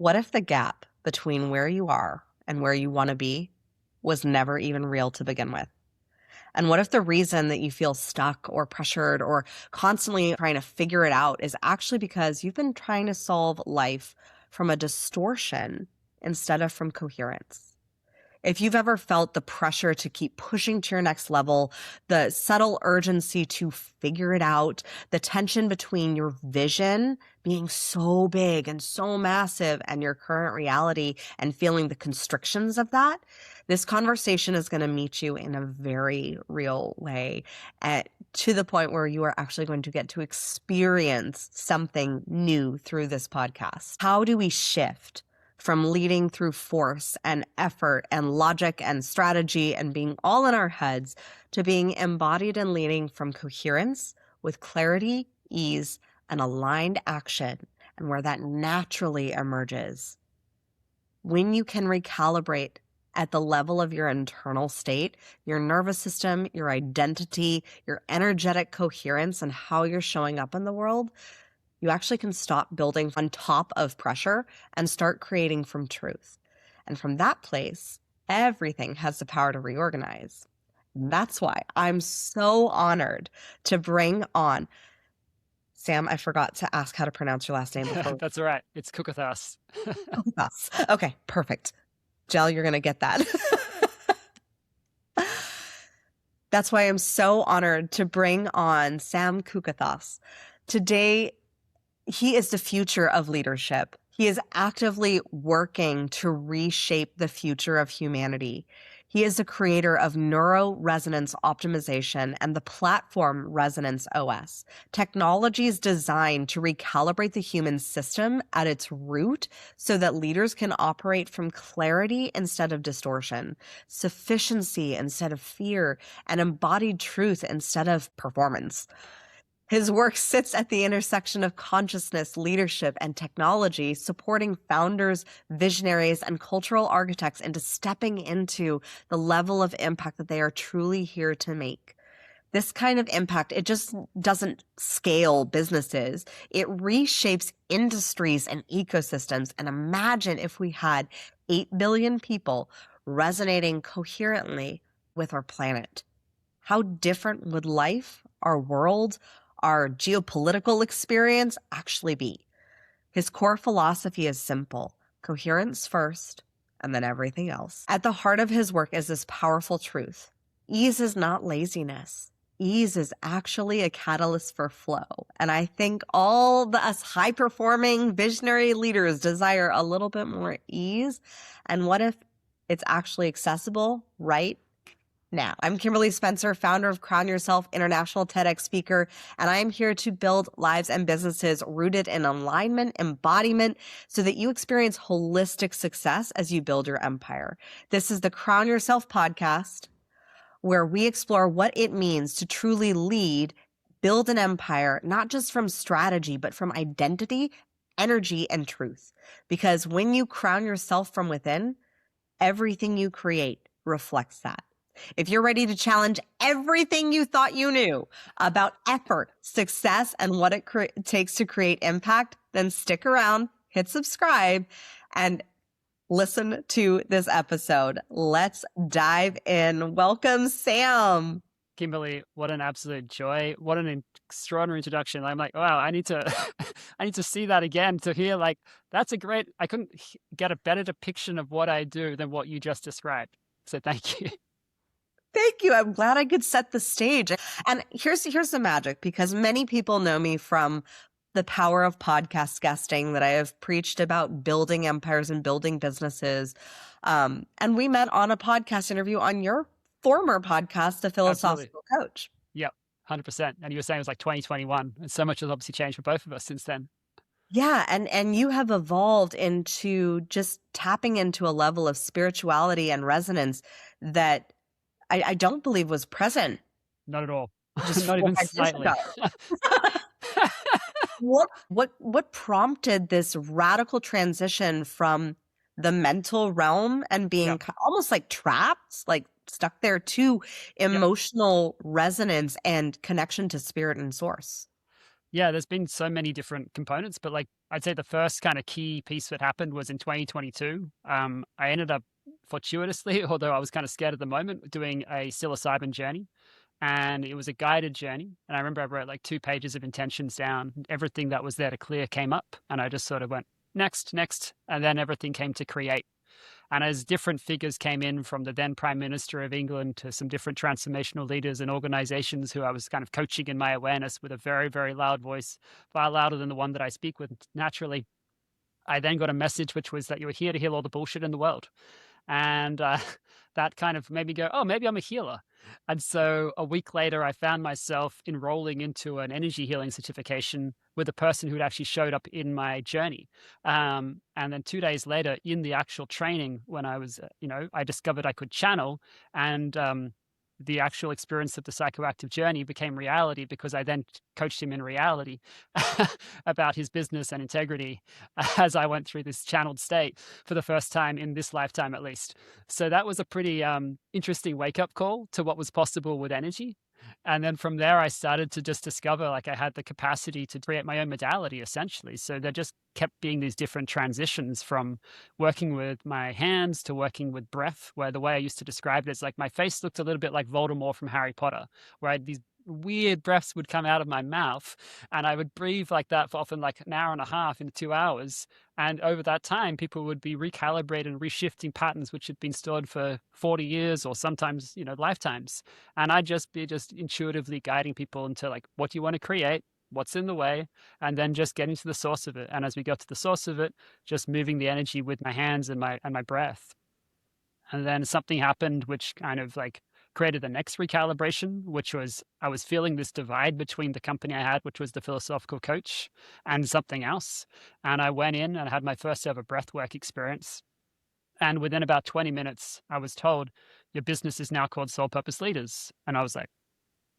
What if the gap between where you are and where you want to be was never even real to begin with? And what if the reason that you feel stuck or pressured or constantly trying to figure it out is actually because you've been trying to solve life from a distortion instead of from coherence? If you've ever felt the pressure to keep pushing to your next level, the subtle urgency to figure it out, the tension between your vision being so big and so massive and your current reality and feeling the constrictions of that, this conversation is going to meet you in a very real way to the point where you are actually going to get to experience something new through this podcast. How do we shift from leading through force and effort and logic and strategy and being all in our heads to being embodied and leading from coherence with clarity, ease, and aligned action, and where that naturally emerges? When you can recalibrate at the level of your internal state, your nervous system, your identity, your energetic coherence, and how you're showing up in the world, you actually can stop building on top of pressure and start creating from truth. And from that place, everything has the power to reorganize. And that's why I'm so honored to bring on Sam. I forgot to ask how to pronounce your last name before. That's all right. It's Kukathas. Kukathas. Okay, perfect. Jel, you're going to get that. That's why I'm so honored to bring on Sam Kukathas. Today, he is the future of leadership. He is actively working to reshape the future of humanity. He is the creator of Neuro-Resonance optimization and the platform Resonance OS, technologies designed to recalibrate the human system at its root so that leaders can operate from clarity instead of distortion, sufficiency instead of fear, and embodied truth instead of performance. His work sits at the intersection of consciousness, leadership, and technology, supporting founders, visionaries, and cultural architects into stepping into the level of impact that they are truly here to make. This kind of impact, it just doesn't scale businesses. It reshapes industries and ecosystems. And imagine if we had 8 billion people resonating coherently with our planet. How different would life, our world, our geopolitical experience actually be? His core philosophy is simple: coherence first, and then everything else. At the heart of his work is this powerful truth: ease is not laziness. Ease is actually a catalyst for flow. And I think all the us high-performing visionary leaders desire a little bit more ease. And what if it's actually accessible right now? I'm Kimberly Spencer, founder of Crown Yourself, international TEDx speaker, and I'm here to build lives and businesses rooted in alignment, embodiment, so that you experience holistic success as you build your empire. This is the Crown Yourself podcast, where we explore what it means to truly lead, build an empire, not just from strategy, but from identity, energy, and truth. Because when you crown yourself from within, everything you create reflects that. If you're ready to challenge everything you thought you knew about effort, success, and what it takes to create impact, then stick around, hit subscribe, and listen to this episode. Let's dive in. Welcome, Sam. Kimberly, what an absolute joy. What an extraordinary introduction. I'm like, wow, I need to I need to see that again to hear, like, that's a great, I couldn't get a better depiction of what I do than what you just described. So thank you. Thank you. I'm glad I could set the stage. And here's the magic, because many people know me from the power of podcast guesting, that I have preached about building empires and building businesses. And we met on a podcast interview on your former podcast, The Philosophical Coach. Yep, 100%. And you were saying it was like 2021. And so much has obviously changed for both of us since then. Yeah. And you have evolved into just tapping into a level of spirituality and resonance that I don't believe was present. Not at all. Just not even slightly. What prompted this radical transition from the mental realm and being almost like trapped, like stuck there, to emotional resonance and connection to spirit and source? Yeah, there's been so many different components, but like I'd say the first kind of key piece that happened was in 2022. I ended up fortuitously, although I was kind of scared at the moment, doing a psilocybin journey. And it was a guided journey. And I remember I wrote like 2 pages of intentions down. Everything that was there to clear came up. And I just sort of went, next, next. And then everything came to create. And as different figures came in from the then Prime Minister of England to some different transformational leaders and organizations who I was kind of coaching in my awareness with a very, very loud voice, far louder than the one that I speak with naturally, I then got a message which was that you were here to heal all the bullshit in the world. And that kind of made me go, oh, maybe I'm a healer. And so a week later, I found myself enrolling into an energy healing certification with a person who'd actually showed up in my journey. And then 2 days later, in the actual training, when I was, I discovered I could channel, and the actual experience of the psychoactive journey became reality because I then coached him in reality about his business and integrity as I went through this channeled state for the first time in this lifetime, at least. So that was a pretty interesting wake up call to what was possible with energy. And then from there, I started to just discover like I had the capacity to create my own modality, essentially. So there just kept being these different transitions from working with my hands to working with breath, where the way I used to describe it is like my face looked a little bit like Voldemort from Harry Potter, where I had these weird breaths would come out of my mouth and I would breathe like that for often like an hour and a half into 2 hours. And over that time, people would be recalibrating and reshifting patterns which had been stored for 40 years or sometimes, lifetimes. And I'd just be just intuitively guiding people into like, what do you want to create? What's in the way? And then just getting to the source of it. And as we got to the source of it, just moving the energy with my hands and my breath. And then something happened which kind of like created the next recalibration, which was I was feeling this divide between the company I had, which was the philosophical coach, and something else. And I went in and had my first ever breathwork experience. And within about 20 minutes, I was told, your business is now called Soul Purpose Leaders. And I was like,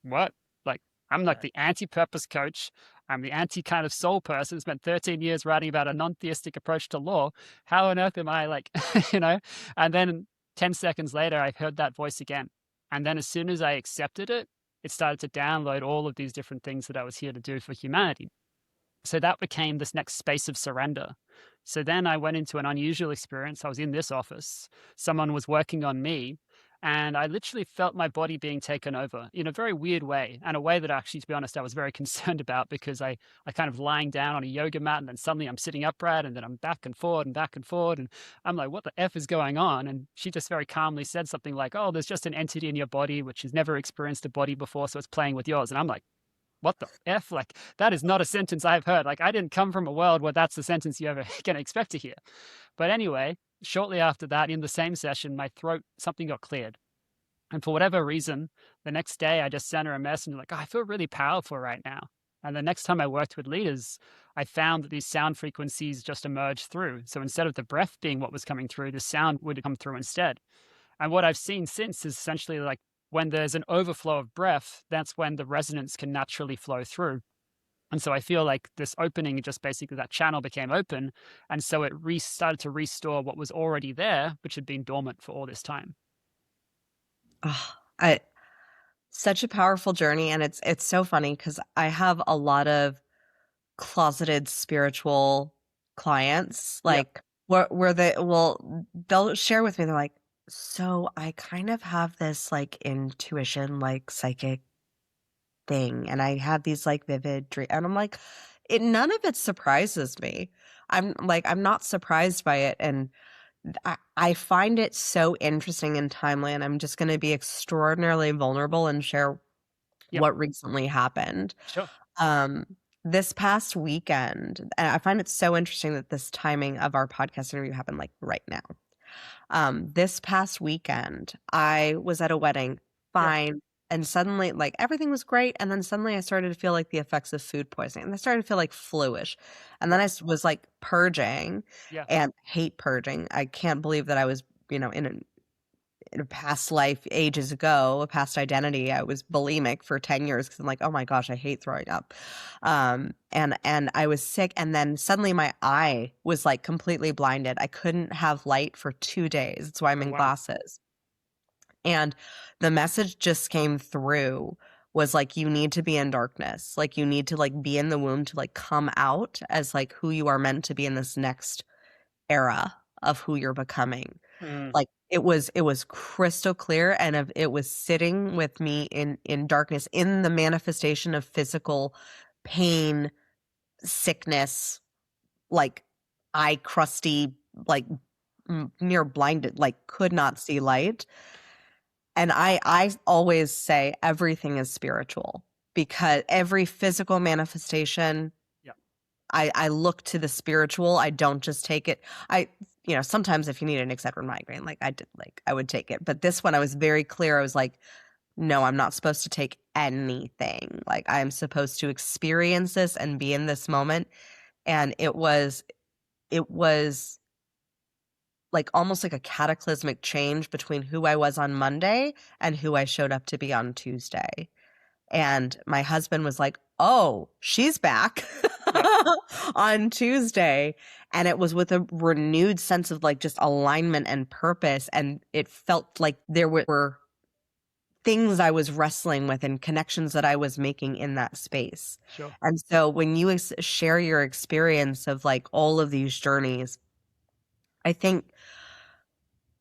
what? Like, I'm like the anti-purpose coach. I'm the anti kind of soul person. Spent 13 years writing about a non-theistic approach to law. How on earth am I like, you know? And then 10 seconds later, I heard that voice again. And then as soon as I accepted it, it started to download all of these different things that I was here to do for humanity. So that became this next space of surrender. So then I went into an unusual experience. I was in this office. Someone was working on me, and I literally felt my body being taken over in a very weird way, and a way that actually, to be honest, I was very concerned about, because I kind of lying down on a yoga mat, and then suddenly I'm sitting upright, and then I'm back and forward and back and forward. And I'm like, what the F is going on? And she just very calmly said something like, oh, there's just an entity in your body which has never experienced a body before, so it's playing with yours. And I'm like, what the F? Like, that is not a sentence I've heard. Like, I didn't come from a world where that's the sentence you ever can expect to hear. But anyway, shortly after that, in the same session, my throat, something got cleared. And for whatever reason, the next day I just sent her a message like, oh, I feel really powerful right now. And the next time I worked with leaders, I found that these sound frequencies just emerged through. So instead of the breath being what was coming through, the sound would come through instead. And what I've seen since is essentially like, when there's an overflow of breath, that's when the resonance can naturally flow through. And so I feel like this opening, just basically that channel became open. And so it started to restore what was already there, which had been dormant for all this time. Oh, such a powerful journey. And it's so funny because I have a lot of closeted spiritual clients, like where they'll share with me, they're like, so I kind of have this like intuition, like psychic thing, and I have these like vivid dreams, and I'm like, none of it surprises me. I'm not surprised by it, and I find it so interesting and timely, and I'm just going to be extraordinarily vulnerable and share what recently happened. Sure. This past weekend, and I find it so interesting that this timing of our podcast interview happened like right now. This past weekend, I was at a wedding, fine, and suddenly, like, everything was great, and then suddenly I started to feel like the effects of food poisoning, and I started to feel like fluish, and then I was like purging, and hate purging. I can't believe that I was, in a past life ages ago, a past identity, I was bulimic for 10 years because I'm like, oh my gosh, I hate throwing up. And I was sick. And then suddenly my eye was like completely blinded. I couldn't have light for 2 days. That's why I'm in glasses. And the message just came through was like, you need to be in darkness. Like, you need to like be in the womb to like come out as like who you are meant to be in this next era of who you're becoming. Mm. Like, it was crystal clear, and it was sitting with me in darkness, in the manifestation of physical pain, sickness, like eye crusty, like near blinded, like could not see light. And I always say everything is spiritual, because every physical manifestation, Yeah. I look to the spiritual. I don't just take it. Sometimes if you need an Excedrin migraine, like I did, like I would take it. But this one, I was very clear. I was like, no, I'm not supposed to take anything. Like, I'm supposed to experience this and be in this moment. And it was like almost like a cataclysmic change between who I was on Monday and who I showed up to be on Tuesday. And my husband was like, oh, she's back Yeah. on Tuesday. And it was with a renewed sense of like just alignment and purpose. And it felt like there were things I was wrestling with and connections that I was making in that space. Sure. And so when you share your experience of like all of these journeys, I think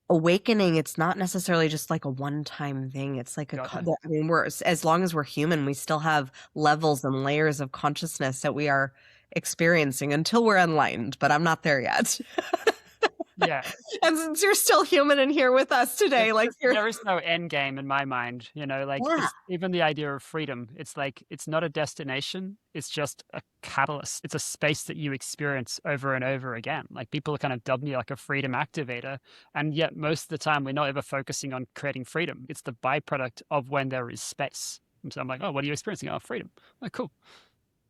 awakening, it's not necessarily just like a one-time thing. It's like Got it. I mean, we're, as long as we're human, we still have levels and layers of consciousness that we are experiencing until we're enlightened, but I'm not there yet. Yeah. And since you're still human and here with us today, like you're, There is no end game in my mind, like yeah, it's even the idea of freedom. It's like, it's not a destination. It's just a catalyst. It's a space that you experience over and over again. Like, people kind of dub me like a freedom activator. And yet most of the time we're not ever focusing on creating freedom. It's the byproduct of when there is space. And so I'm like, oh, what are you experiencing? Oh, freedom. Oh, cool.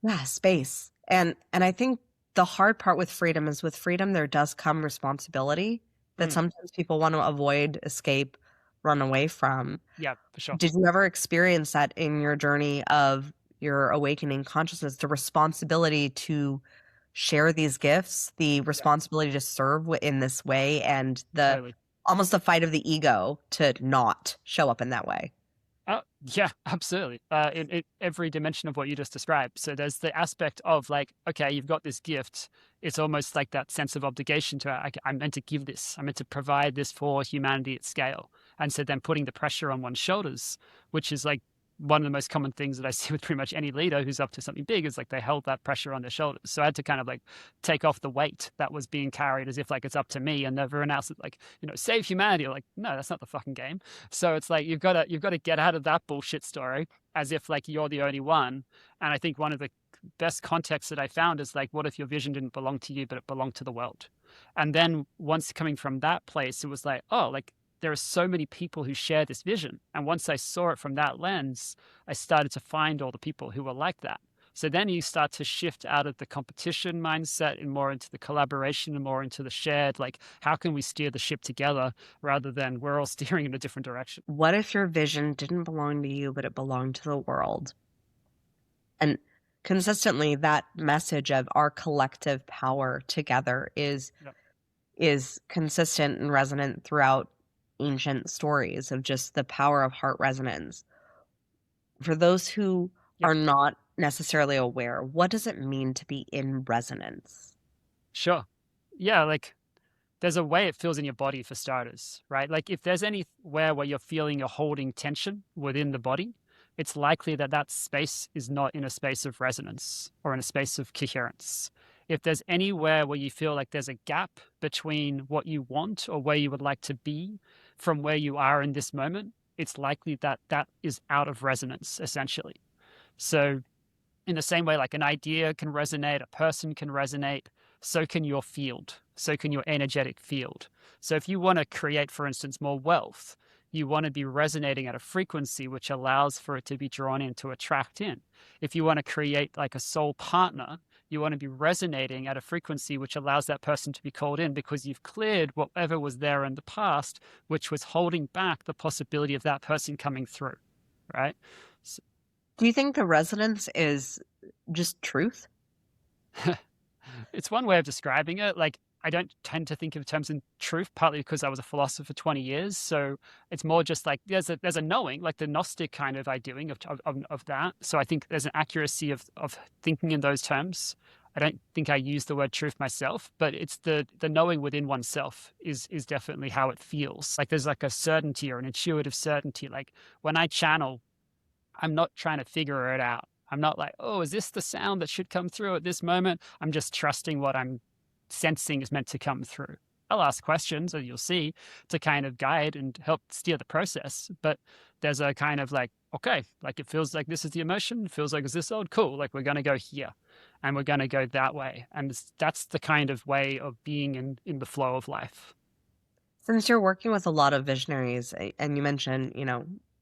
yeah, space. And I think the hard part with freedom is, with freedom, there does come responsibility that Mm. sometimes people want to avoid, escape, run away from. Yeah, for sure. Did you ever experience that in your journey of your awakening consciousness, the responsibility to share these gifts, the Yeah, responsibility to serve in this way, and the totally. almost the fight of the ego to not show up in that way? Yeah, absolutely. In every dimension of what you just described. So there's the aspect of like, okay, you've got this gift. It's almost like that sense of obligation to, I'm meant to give this. I'm meant to provide this for humanity at scale. And so then putting the pressure on one's shoulders, which is like one of the most common things that I see with pretty much any leader who's up to something big, is like they held that pressure on their shoulders. So I had to kind of like take off the weight that was being carried as if like it's up to me, and everyone else is like, save humanity. Like, no, that's not the fucking game. So it's like you've got to get out of that bullshit story as if like you're the only one. And I think one of the best contexts that I found is like, what if your vision didn't belong to you, but it belonged to the world? And then once coming from that place, it was like, oh, like there are so many people who share this vision. And once I saw it from that lens, I started to find all the people who were like that. So then you start to shift out of the competition mindset and more into the collaboration and more into the shared, like, how can we steer the ship together rather than we're all steering in a different direction? What if your vision didn't belong to you, but it belonged to the world? And consistently, that message of our collective power together Yep. is consistent and resonant throughout ancient stories of just the power of heart resonance. For those who Yep. are not necessarily aware, what does it mean to be in resonance? Sure. Yeah, like there's a way it feels in your body for starters, right? Like if there's anywhere where you're feeling you're holding tension within the body, it's likely that that space is not in a space of resonance or in a space of coherence. If there's anywhere where you feel like there's a gap between what you want or where you would like to be from where you are in this moment, it's likely that that is out of resonance, essentially. So in the same way, like an idea can resonate, a person can resonate, so can your field, so can your energetic field. So if you want to create, for instance, more wealth, you want to be resonating at a frequency which allows for it to be drawn in, to attract in. If you want to create like a soul partner, you want to be resonating at a frequency which allows that person to be called in, because you've cleared whatever was there in the past, which was holding back the possibility of that person coming through, right? So, Do you think the resonance is just truth? it's one way of describing it. Like I don't tend to think of terms in truth, partly because I was a philosopher for 20 years. So it's more just like there's a knowing, like the Gnostic kind of ideaing of that. So I think there's an accuracy of thinking in those terms. I don't think I use the word truth myself, but it's the knowing within oneself is definitely how it feels. Like there's like a certainty or an intuitive certainty. Like when I channel, I'm not trying to figure it out. I'm not like, oh, is this the sound that should come through at this moment? I'm just trusting what I'm sensing is meant to come through. I'll ask questions, as you'll see, to kind of guide and help steer the process. But there's a kind of like, okay, like it feels like this is the emotion. It feels like is this old? Cool. Like we're going to go here and we're going to go that way. And that's the kind of way of being in the flow of life. Since you're working with a lot of visionaries, and you mentioned,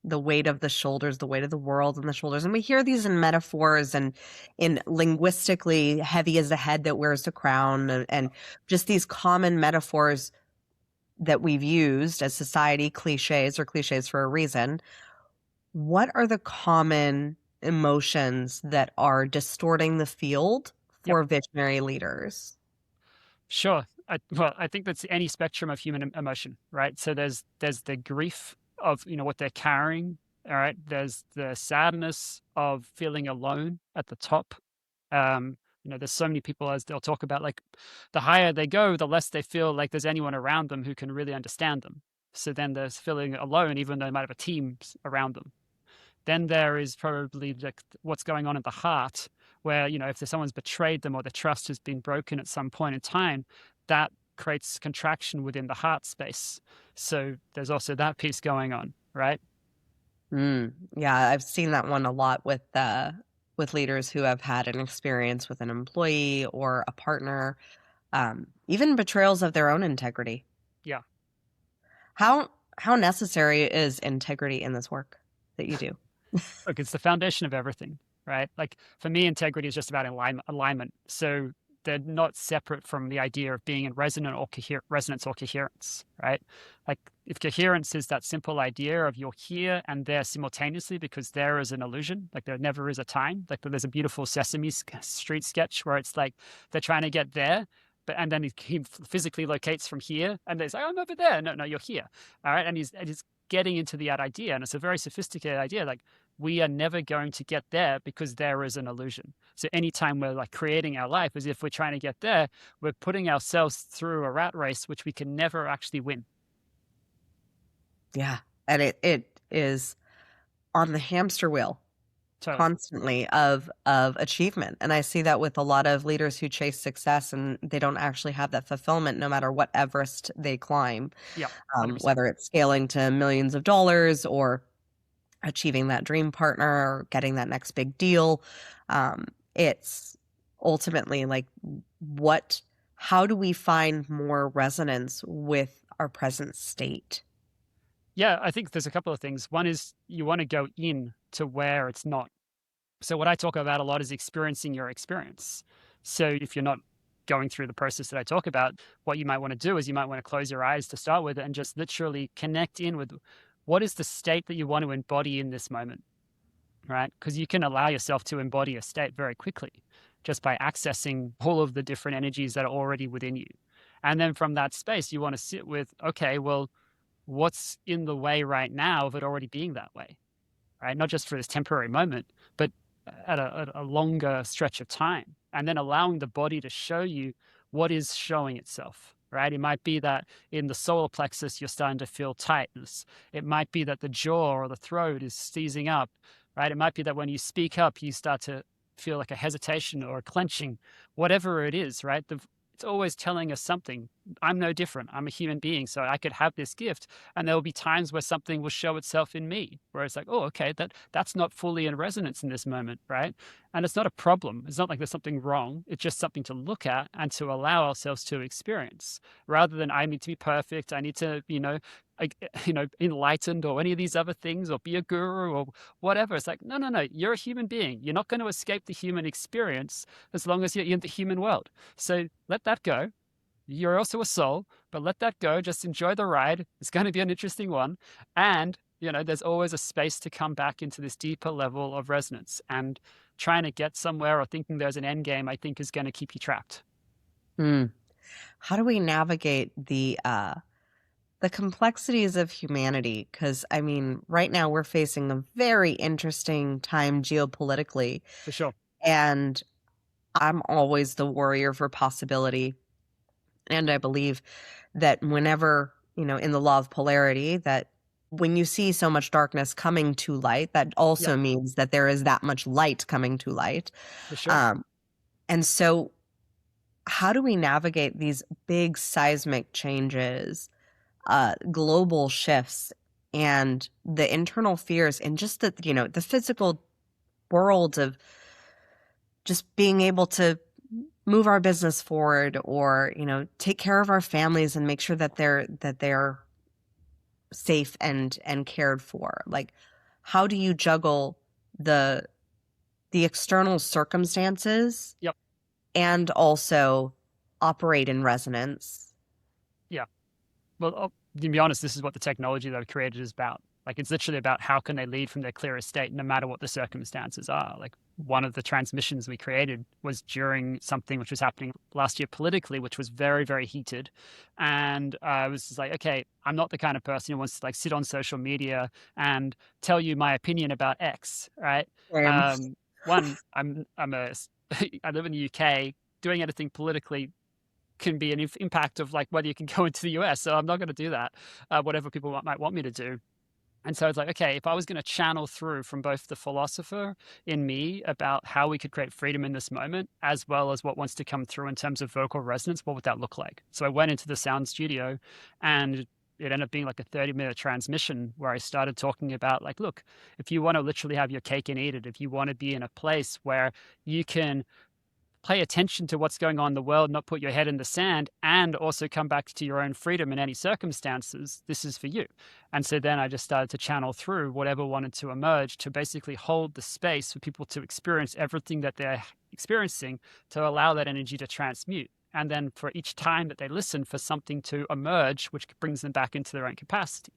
the weight of the shoulders, the weight of the world on the shoulders, and we hear these in metaphors and in linguistically heavy as the head that wears the crown, and just these common metaphors that we've used as society cliches or cliches for a reason. What are the common emotions that are distorting the field Yep. for visionary leaders? Sure. Well, I think that's any spectrum of human emotion, right? So there's the grief of what they're carrying. All right. There's the sadness of feeling alone at the top. There's so many people, as they'll talk about, like the higher they go, the less they feel like there's anyone around them who can really understand them. So then there's feeling alone, even though they might have a team around them. Then there is probably like what's going on in the heart, where, if there's someone's betrayed them or the trust has been broken at some point in time, that creates contraction within the heart space. So there's also that piece going on, right? Yeah, I've seen that one a lot with leaders who have had an experience with an employee or a partner, even betrayals of their own integrity. Yeah. How necessary is integrity in this work that you do? Look, it's the foundation of everything, right? Like for me, integrity is just about alignment. So they're not separate from the idea of being in resonance or coherence, right? Like if coherence is that simple idea of you're here and there simultaneously because there is an illusion, like there never is a time. Like there's a beautiful Sesame Street sketch where it's like they're trying to get there, and then he physically locates from here, and they say, "Oh, I'm over there." No, you're here. All right, and he's getting into that idea, and it's a very sophisticated idea. Like we are never going to get there because there is an illusion. So anytime we're like creating our life as if we're trying to get there, we're putting ourselves through a rat race which we can never actually win. Yeah, and it is on the hamster wheel Totally. constantly of achievement. And I see that with a lot of leaders who chase success and they don't actually have that fulfillment no matter what Everest they climb, Yeah, 100%. whether it's scaling to millions of dollars or achieving that dream partner or getting that next big deal. It's ultimately like how do we find more resonance with our present state? Yeah, I think there's a couple of things. One is you want to go in to where it's not. So what I talk about a lot is experiencing your experience. So if you're not going through the process that I talk about, what you might want to do is you might want to close your eyes to start with and just literally connect in with what is the state that you want to embody in this moment, right? Because you can allow yourself to embody a state very quickly just by accessing all of the different energies that are already within you. And then from that space, you want to sit with, okay, well, what's in the way right now of it already being that way, right? Not just for this temporary moment, but at a longer stretch of time. And then allowing the body to show you what is showing itself, right? It might be that in the solar plexus, you're starting to feel tightness. It might be that the jaw or the throat is seizing up, right? It might be that when you speak up, you start to feel like a hesitation or a clenching, whatever it is, right? It's always telling us something. I'm no different. I'm a human being, so I could have this gift, and there will be times where something will show itself in me, where it's like, oh, okay, that's not fully in resonance in this moment, right? And it's not a problem. It's not like there's something wrong. It's just something to look at and to allow ourselves to experience, rather than I need to be perfect. I need to, enlightened or any of these other things, or be a guru or whatever. It's like, no. You're a human being. You're not going to escape the human experience as long as you're in the human world. So let that go. You're also a soul, but let that go. Just enjoy the ride. It's going to be an interesting one. And, there's always a space to come back into this deeper level of resonance. And trying to get somewhere or thinking there's an end game, I think, is going to keep you trapped. Mm. how do we navigate the complexities of humanity? Because I mean, right now we're facing a very interesting time geopolitically, For sure. and I'm always the warrior for possibility. And I believe that whenever, in the law of polarity, that when you see so much darkness coming to light, that Yep. also means that there is that much light coming to light. For sure. Um, and so, how do we navigate these big seismic changes, global shifts, and the internal fears, and just the physical world of just being able to move our business forward, or take care of our families and make sure that they're safe and cared for? Like, how do you juggle the external circumstances Yep. and also operate in resonance? Yeah. Well, to be honest, this is what the technology that I've created is about. Like, it's literally about how can they lead from their clearest state, no matter what the circumstances are. Like, one of the transmissions we created was during something which was happening last year politically, which was very, very heated. And I was just like, okay, I'm not the kind of person who wants to like sit on social media and tell you my opinion about X, right? Same. One, I live in the UK. Doing anything politically can be an impact of like whether you can go into the US. So I'm not going to do that, whatever people might want me to do. And so it's like, okay, if I was going to channel through from both the philosopher in me about how we could create freedom in this moment, as well as what wants to come through in terms of vocal resonance, what would that look like? So I went into the sound studio, and it ended up being like a 30-minute transmission where I started talking about like, look, if you want to literally have your cake and eat it, if you want to be in a place where you can pay attention to what's going on in the world, not put your head in the sand, and also come back to your own freedom in any circumstances, this is for you. And so then I just started to channel through whatever wanted to emerge to basically hold the space for people to experience everything that they're experiencing, to allow that energy to transmute. And then for each time that they listen, for something to emerge, which brings them back into their own capacity.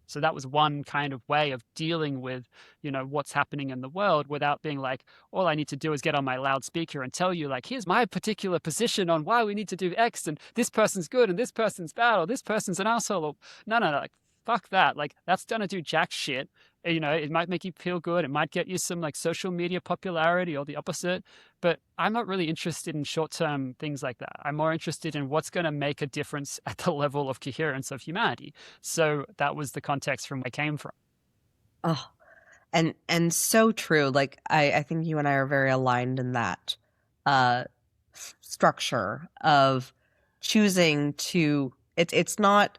So that was one kind of way of dealing with, what's happening in the world without being like, all I need to do is get on my loudspeaker and tell you, like, here's my particular position on why we need to do X, and this person's good and this person's bad, or this person's an asshole. Or no, like, fuck that. Like, that's gonna do jack shit. It might make you feel good. It might get you some like social media popularity or the opposite. But I'm not really interested in short-term things like that. I'm more interested in what's going to make a difference at the level of coherence of humanity. So that was the context from where I came from. Oh, and so true. Like, I think you and I are very aligned in that uh structure of choosing to, it's not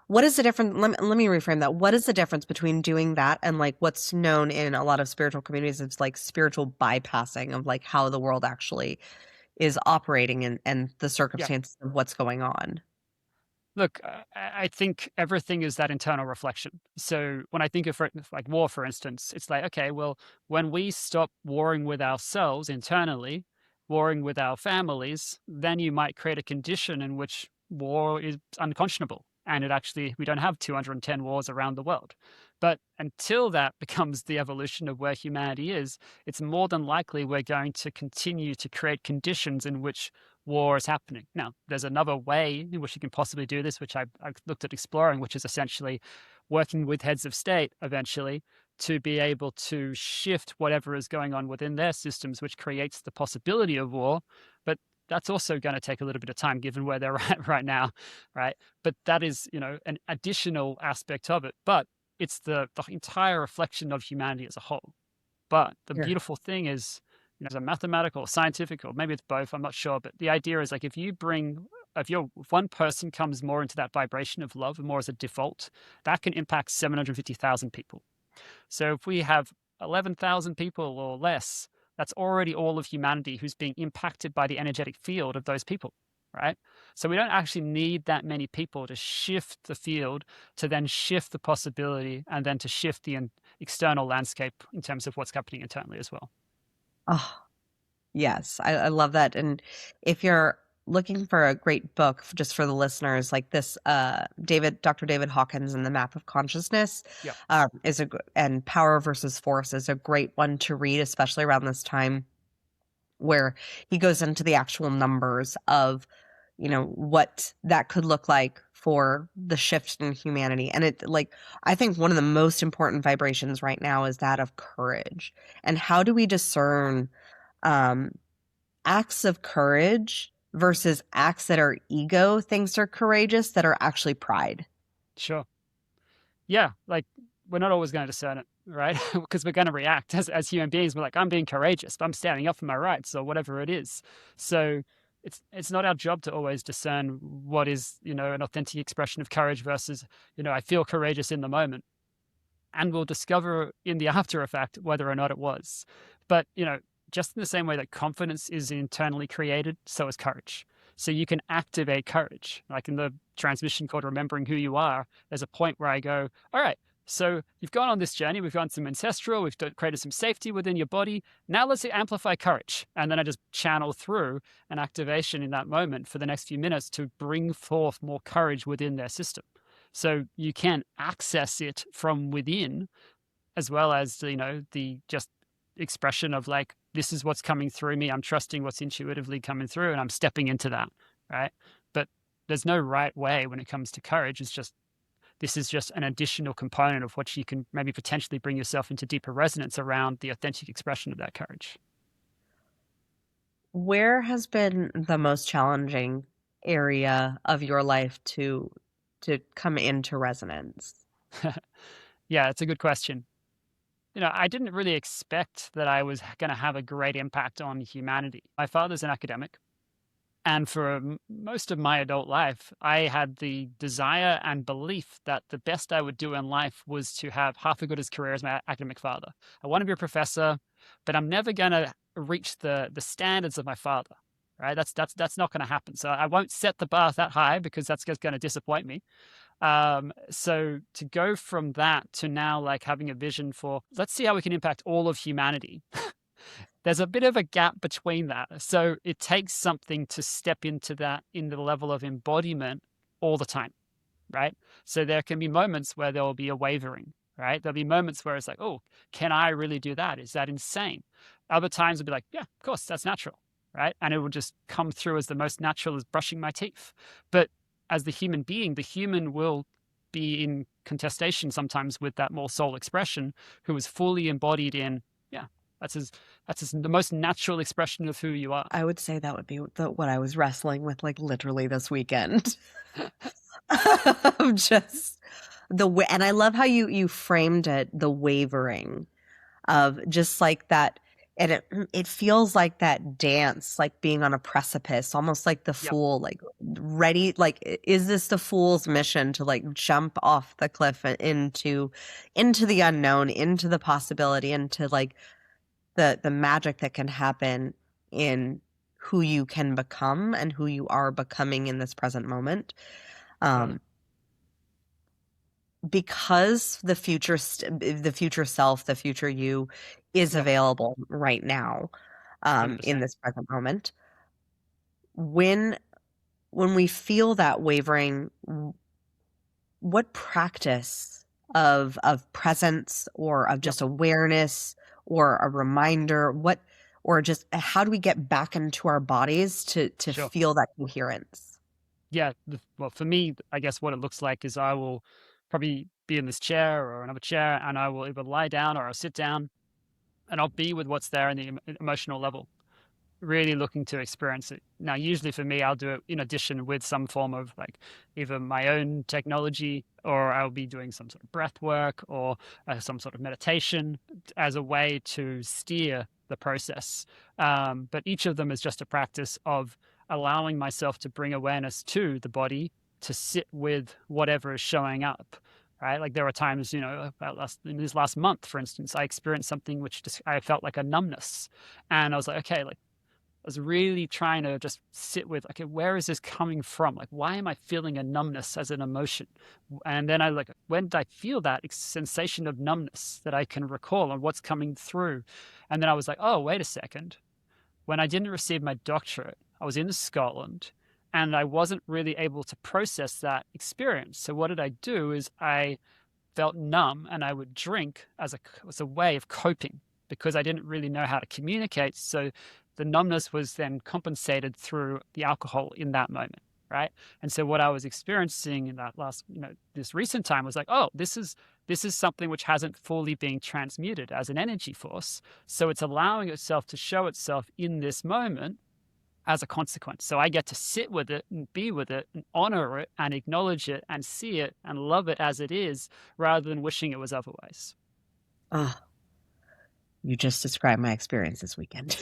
what is the difference? Let me reframe that. What is the difference between doing that and like what's known in a lot of spiritual communities as like spiritual bypassing of like how the world actually is operating, and the Yeah. circumstances of what's going on? Look, I think everything is that internal reflection. So when I think of like war, for instance, it's like, okay, well, when we stop warring with ourselves internally, warring with our families, then you might create a condition in which war is unconscionable. And we don't have 210 wars around the world. But until that becomes the evolution of where humanity is, it's more than likely we're going to continue to create conditions in which war is happening. Now, there's another way in which you can possibly do this, which I looked at exploring, which is essentially working with heads of state eventually to be able to shift whatever is going on within their systems, which creates the possibility of war. But that's also going to take a little bit of time given where they're at right now, right? But that is, an additional aspect of it. But it's the entire reflection of humanity as a whole. But the Yeah. beautiful thing is, as a mathematical, scientific, or maybe it's both, I'm not sure. But the idea is like if one person comes more into that vibration of love, more as a default, that can impact 750,000 people. So if we have 11,000 people or less, that's already all of humanity who's being impacted by the energetic field of those people, right? So we don't actually need that many people to shift the field, to then shift the possibility, and then to shift the external landscape in terms of what's happening internally as well. Oh, yes, I love that. And if you're looking for a great book, just for the listeners, like this, Dr. David Hawkins and the Map of Consciousness, Yeah. and Power versus Force is a great one to read, especially around this time. where he goes into the actual numbers of, what that could look like for the shift in humanity. And I think one of the most important vibrations right now is that of courage. And how do we discern um, acts of courage versus acts that are ego things are courageous that are actually pride? Sure. Yeah, like we're not always going to discern it, right? Because we're going to react as human beings. We're like, I'm being courageous, but I'm standing up for my rights or whatever it is. So it's not our job to always discern what is, an authentic expression of courage versus, I feel courageous in the moment. And we'll discover in the after effect whether or not it was. But, just in the same way that confidence is internally created, so is courage. So you can activate courage. Like in the transmission called Remembering Who You Are, there's a point where I go, all right, so you've gone on this journey. We've gone some ancestral. We've created some safety within your body. Now let's amplify courage. And then I just channel through an activation in that moment for the next few minutes to bring forth more courage within their system. So you can access it from within, as well as, the just expression of like, this is what's coming through me. I'm trusting what's intuitively coming through and I'm stepping into that, right? But there's no right way when it comes to courage. This is just an additional component of what you can maybe potentially bring yourself into deeper resonance around the authentic expression of that courage. Where has been the most challenging area of your life to come into resonance? Yeah, it's a good question. I didn't really expect that I was going to have a great impact on humanity. My father's an academic. And for most of my adult life, I had the desire and belief that the best I would do in life was to have half as good a career as my academic father. I want to be a professor, but I'm never going to reach the standards of my father, right? That's not going to happen. So I won't set the bar that high because that's just going to disappoint me. So to go from that to now like having a vision for, let's see how we can impact all of humanity. There's a bit of a gap between that. So it takes something to step into that in the level of embodiment all the time, right? So there can be moments where there will be a wavering, right? There'll be moments where it's like, oh, can I really do that? Is that insane? Other times it'll be like, yeah, of course, that's natural, right? And it will just come through as the most natural as brushing my teeth. But as the human being, the human will be in contestation sometimes with that more soul expression who is fully embodied in, yeah, that's the most natural expression of who you are. I would say that would be what I was wrestling with, like literally this weekend. Just the way, and I love how you framed it, the wavering of just like that. And it feels like that dance, like being on a precipice, almost like the Yep. fool, like ready, like, is this the fool's mission to like jump off the cliff into the unknown, into the possibility, into like the magic that can happen in who you can become and who you are becoming in this present moment. Totally. Because the future self, the future you is Yep. available right now, in 100%. this present moment. When we feel that wavering, what practice of presence or of Yep. just awareness or a reminder, or just how do we get back into our bodies to Sure. feel that coherence? Yeah. Well, for me, I guess what it looks like is I will probably be in this chair or another chair and I will either lie down or I'll sit down and I'll be with what's there in the emotional level, really looking to experience it. Now, usually for me, I'll do it in addition with some form of like either my own technology or I'll be doing some sort of breath work or some sort of meditation as a way to steer the process. But each of them is just a practice of allowing myself to bring awareness to the body to sit with whatever is showing up. Right, like there were times, in this last month, for instance, I experienced something which just I felt like a numbness, and I was like, okay, like I was really trying to just sit with, okay, where is this coming from? Like, why am I feeling a numbness as an emotion? And then when did I feel that sensation of numbness that I can recall and what's coming through? And then I was like, oh, wait a second. When I didn't receive my doctorate, I was in Scotland and I wasn't really able to process that experience. So what did I do is I felt numb and I would drink as a way of coping because I didn't really know how to communicate. So the numbness was then compensated through the alcohol in that moment, right? And so what I was experiencing in that last, this recent time was like, oh, this is something which hasn't fully been transmuted as an energy force. So it's allowing itself to show itself in this moment as a consequence. So I get to sit with it and be with it and honor it and acknowledge it and see it and love it as it is, rather than wishing it was otherwise. Oh, you just described my experience this weekend.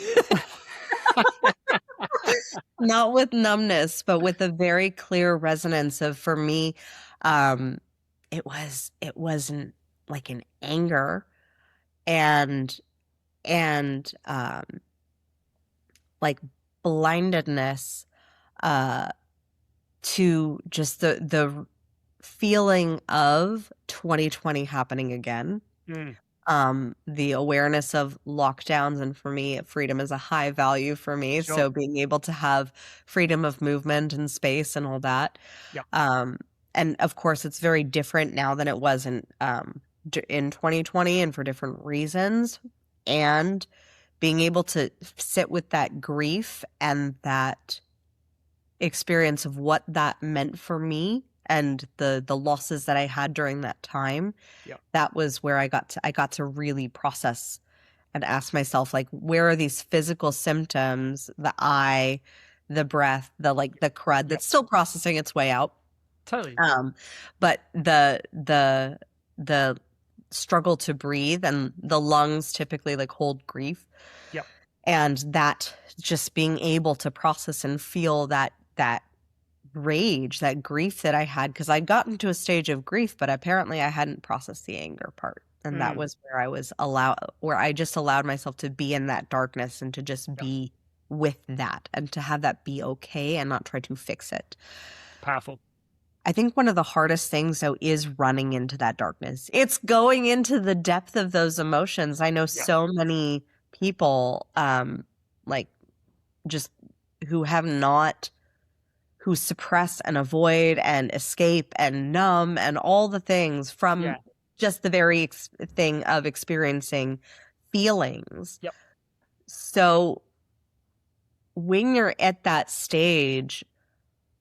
Not with numbness, but with a very clear resonance of, for me, it wasn't like an anger and like blindedness to just the feeling of 2020 happening again. The awareness of lockdowns, and for me, freedom is a high value for me. Sure. So being able to have freedom of movement and space and all that. Yep. And of course, it's very different now than it was in 2020, and for different reasons. And being able to sit with that grief and that experience of what that meant for me and the losses that I had during that time. Yep. That was where I got to really process and ask myself, like, where are these physical symptoms, the eye, the breath, the crud that's still processing its way out. Totally. But the struggle to breathe, and the lungs typically like hold grief. Yep. And that just being able to process and feel that rage, that grief that I had, because I'd gotten to a stage of grief, but apparently I hadn't processed the anger part. And that was where I just allowed myself to be in that darkness and to just be with that, and to have that be okay and not try to fix it. Powerful. I think one of the hardest things, though, is running into that darkness. It's going into the depth of those emotions. I know so many people, like, just who suppress and avoid and escape and numb and all the things from just the very thing of experiencing feelings. Yep. So when you're at that stage,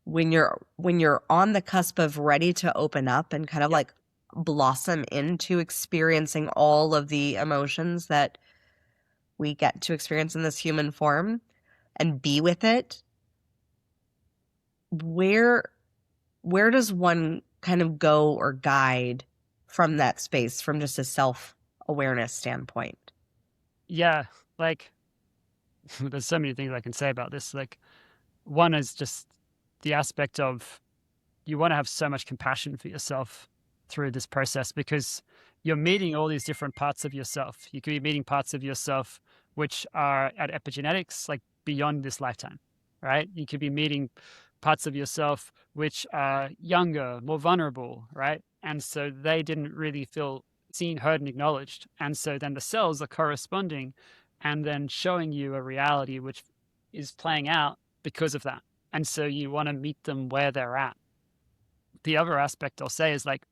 when you're on the cusp of ready to open up and kind of like blossom into experiencing all of the emotions that we get to experience in this human form and be with it, where does one kind of go or guide from that space, from just a self-awareness standpoint? Yeah, like there's so many things I can say about this. Like, one is just the aspect of, you want to have so much compassion for yourself through this process, because you're meeting all these different parts of yourself. You could be meeting parts of yourself which are at epigenetics, like beyond this lifetime, right? You could be meeting parts of yourself which are younger, more vulnerable, right? And so they didn't really feel seen, heard, and acknowledged. And so then the cells are corresponding and then showing you a reality which is playing out because of that. And so you want to meet them where they're at. The other aspect I'll say is, like,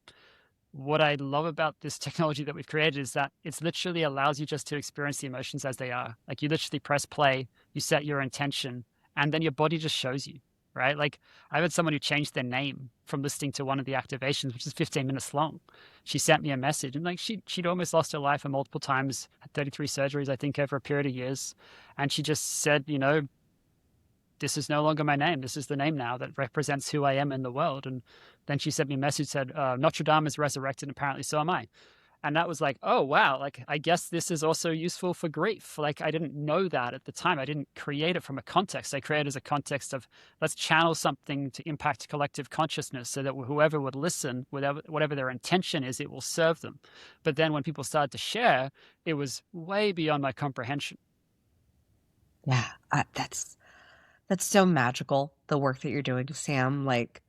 what I love about this technology that we've created is that it's literally allows you just to experience the emotions as they are. Like, you literally press play, you set your intention, and then your body just shows you, right? Like, I had someone who changed their name from listening to one of the activations, which is 15 minutes long. She sent me a message, and like she'd almost lost her life multiple times, had 33 surgeries, I think, over a period of years. And she just said, this is no longer my name. This is the name now that represents who I am in the world. And then she sent me a message, said, Notre Dame is resurrected, and apparently so am I. And that was like, oh, wow. Like, I guess this is also useful for grief. Like, I didn't know that at the time. I didn't create it from a context. I created as a context of, let's channel something to impact collective consciousness so that whoever would listen, whatever their intention is, it will serve them. But then when people started to share, it was way beyond my comprehension. Yeah, that's so magical, the work that you're doing, Sam. Like,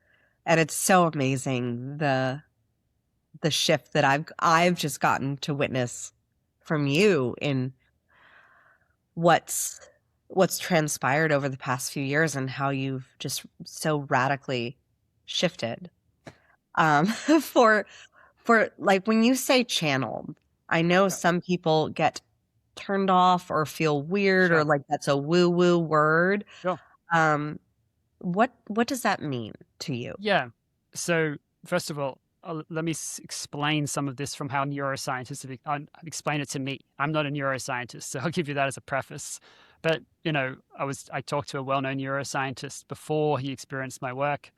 and it's so amazing the shift that I've just gotten to witness from you in what's transpired over the past few years, and how you've just so radically shifted. For like, when you say channeled, I know some people get turned off or feel weird or Sure. like that's a woo-woo word. Sure. Um, what does that mean to you? Yeah. So first of all, let me explain some of this from how neuroscientists explained it to me. I'm not a neuroscientist, so I'll give you that as a preface. But I talked to a well-known neuroscientist before he experienced my work,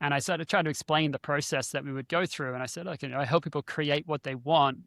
and I started trying to explain the process that we would go through. And I said, like, I help people create what they want,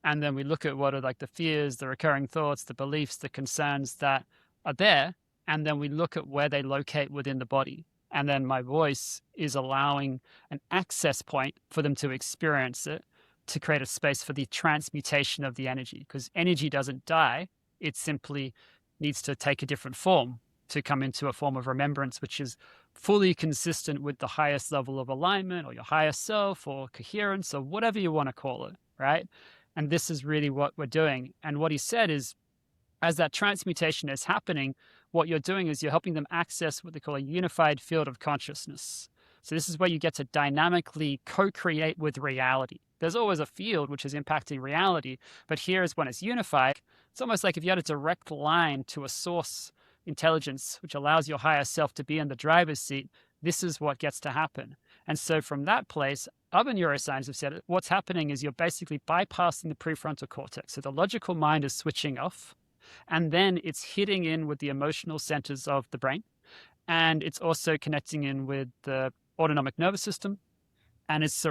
and then we look at what are like the fears, the recurring thoughts, the beliefs, the concerns that are there, and then we look at where they locate within the body. And then my voice is allowing an access point for them to experience it, to create a space for the transmutation of the energy. Because energy doesn't die, it simply needs to take a different form to come into a form of remembrance, which is fully consistent with the highest level of alignment or your higher self or coherence or whatever you want to call it, right? And this is really what we're doing. And what he said is, as that transmutation is happening, what you're doing is you're helping them access what they call a unified field of consciousness. So this is where you get to dynamically co-create with reality. There's always a field which is impacting reality, but here is when it's unified. It's almost like if you had a direct line to a source intelligence, which allows your higher self to be in the driver's seat. This is what gets to happen. And so from that place, other neuroscientists have said what's happening is you're basically bypassing the prefrontal cortex. So the logical mind is switching off, and then it's hitting in with the emotional centers of the brain. And it's also connecting in with the autonomic nervous system. And it's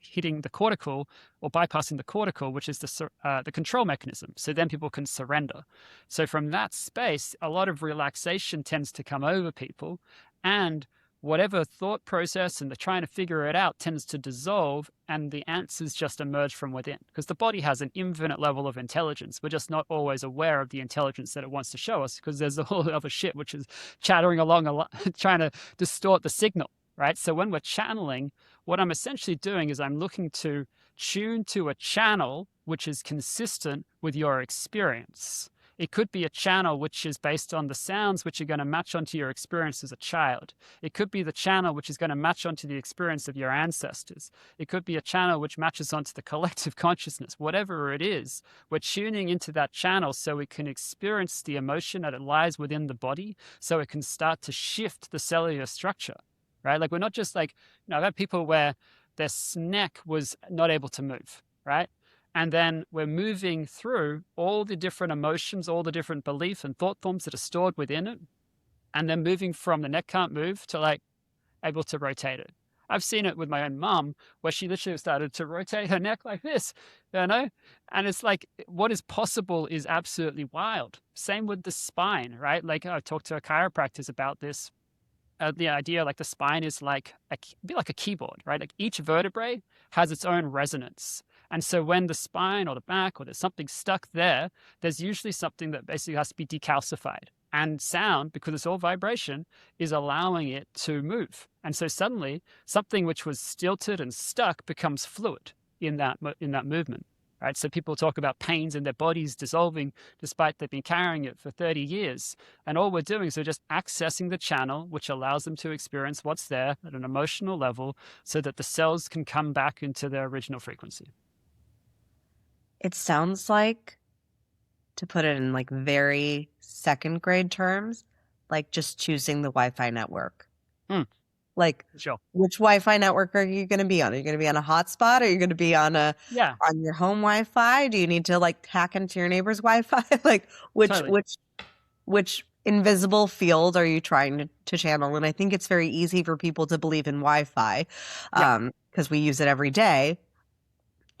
hitting the cortical or bypassing the cortical, which is the control mechanism. So then people can surrender. So from that space, a lot of relaxation tends to come over people. And whatever thought process and the trying to figure it out tends to dissolve, and the answers just emerge from within, because the body has an infinite level of intelligence. We're just not always aware of the intelligence that it wants to show us, because there's a whole other shit which is chattering along a lot, trying to distort the signal, right? So when we're channeling, what I'm essentially doing is I'm looking to tune to a channel which is consistent with your experience. It could be a channel which is based on the sounds which are going to match onto your experience as a child. It could be the channel which is going to match onto the experience of your ancestors. It could be a channel which matches onto the collective consciousness. Whatever it is, we're tuning into that channel so we can experience the emotion that it lies within the body, so it can start to shift the cellular structure, right? Like, we're not just like, I've had people where their neck was not able to move, right? And then we're moving through all the different emotions, all the different beliefs and thought forms that are stored within it. And then moving from the neck can't move to like able to rotate it. I've seen it with my own mum, where she literally started to rotate her neck like this, And it's like, what is possible is absolutely wild. Same with the spine, right? Like, I talked to a chiropractor about this. The idea, like, the spine is like be like a keyboard, right? Like, each vertebrae has its own resonance. And so when the spine or the back or there's something stuck there, there's usually something that basically has to be decalcified. And sound, because it's all vibration, is allowing it to move. And so suddenly something which was stilted and stuck becomes fluid in that movement. Right? So people talk about pains in their bodies dissolving despite they've been carrying it for 30 years. And all we're doing is we're just accessing the channel, which allows them to experience what's there at an emotional level so that the cells can come back into their original frequency. It sounds like, to put it in like very second grade terms, like just choosing the Wi-Fi network. Like, sure. Which Wi-Fi network are you going to be on? Are you going to be on a hotspot? Are you going to be on on your home Wi-Fi? Do you need to like hack into your neighbor's Wi-Fi? Like, which invisible field are you trying to channel? And I think it's very easy for people to believe in Wi-Fi because we use it every day.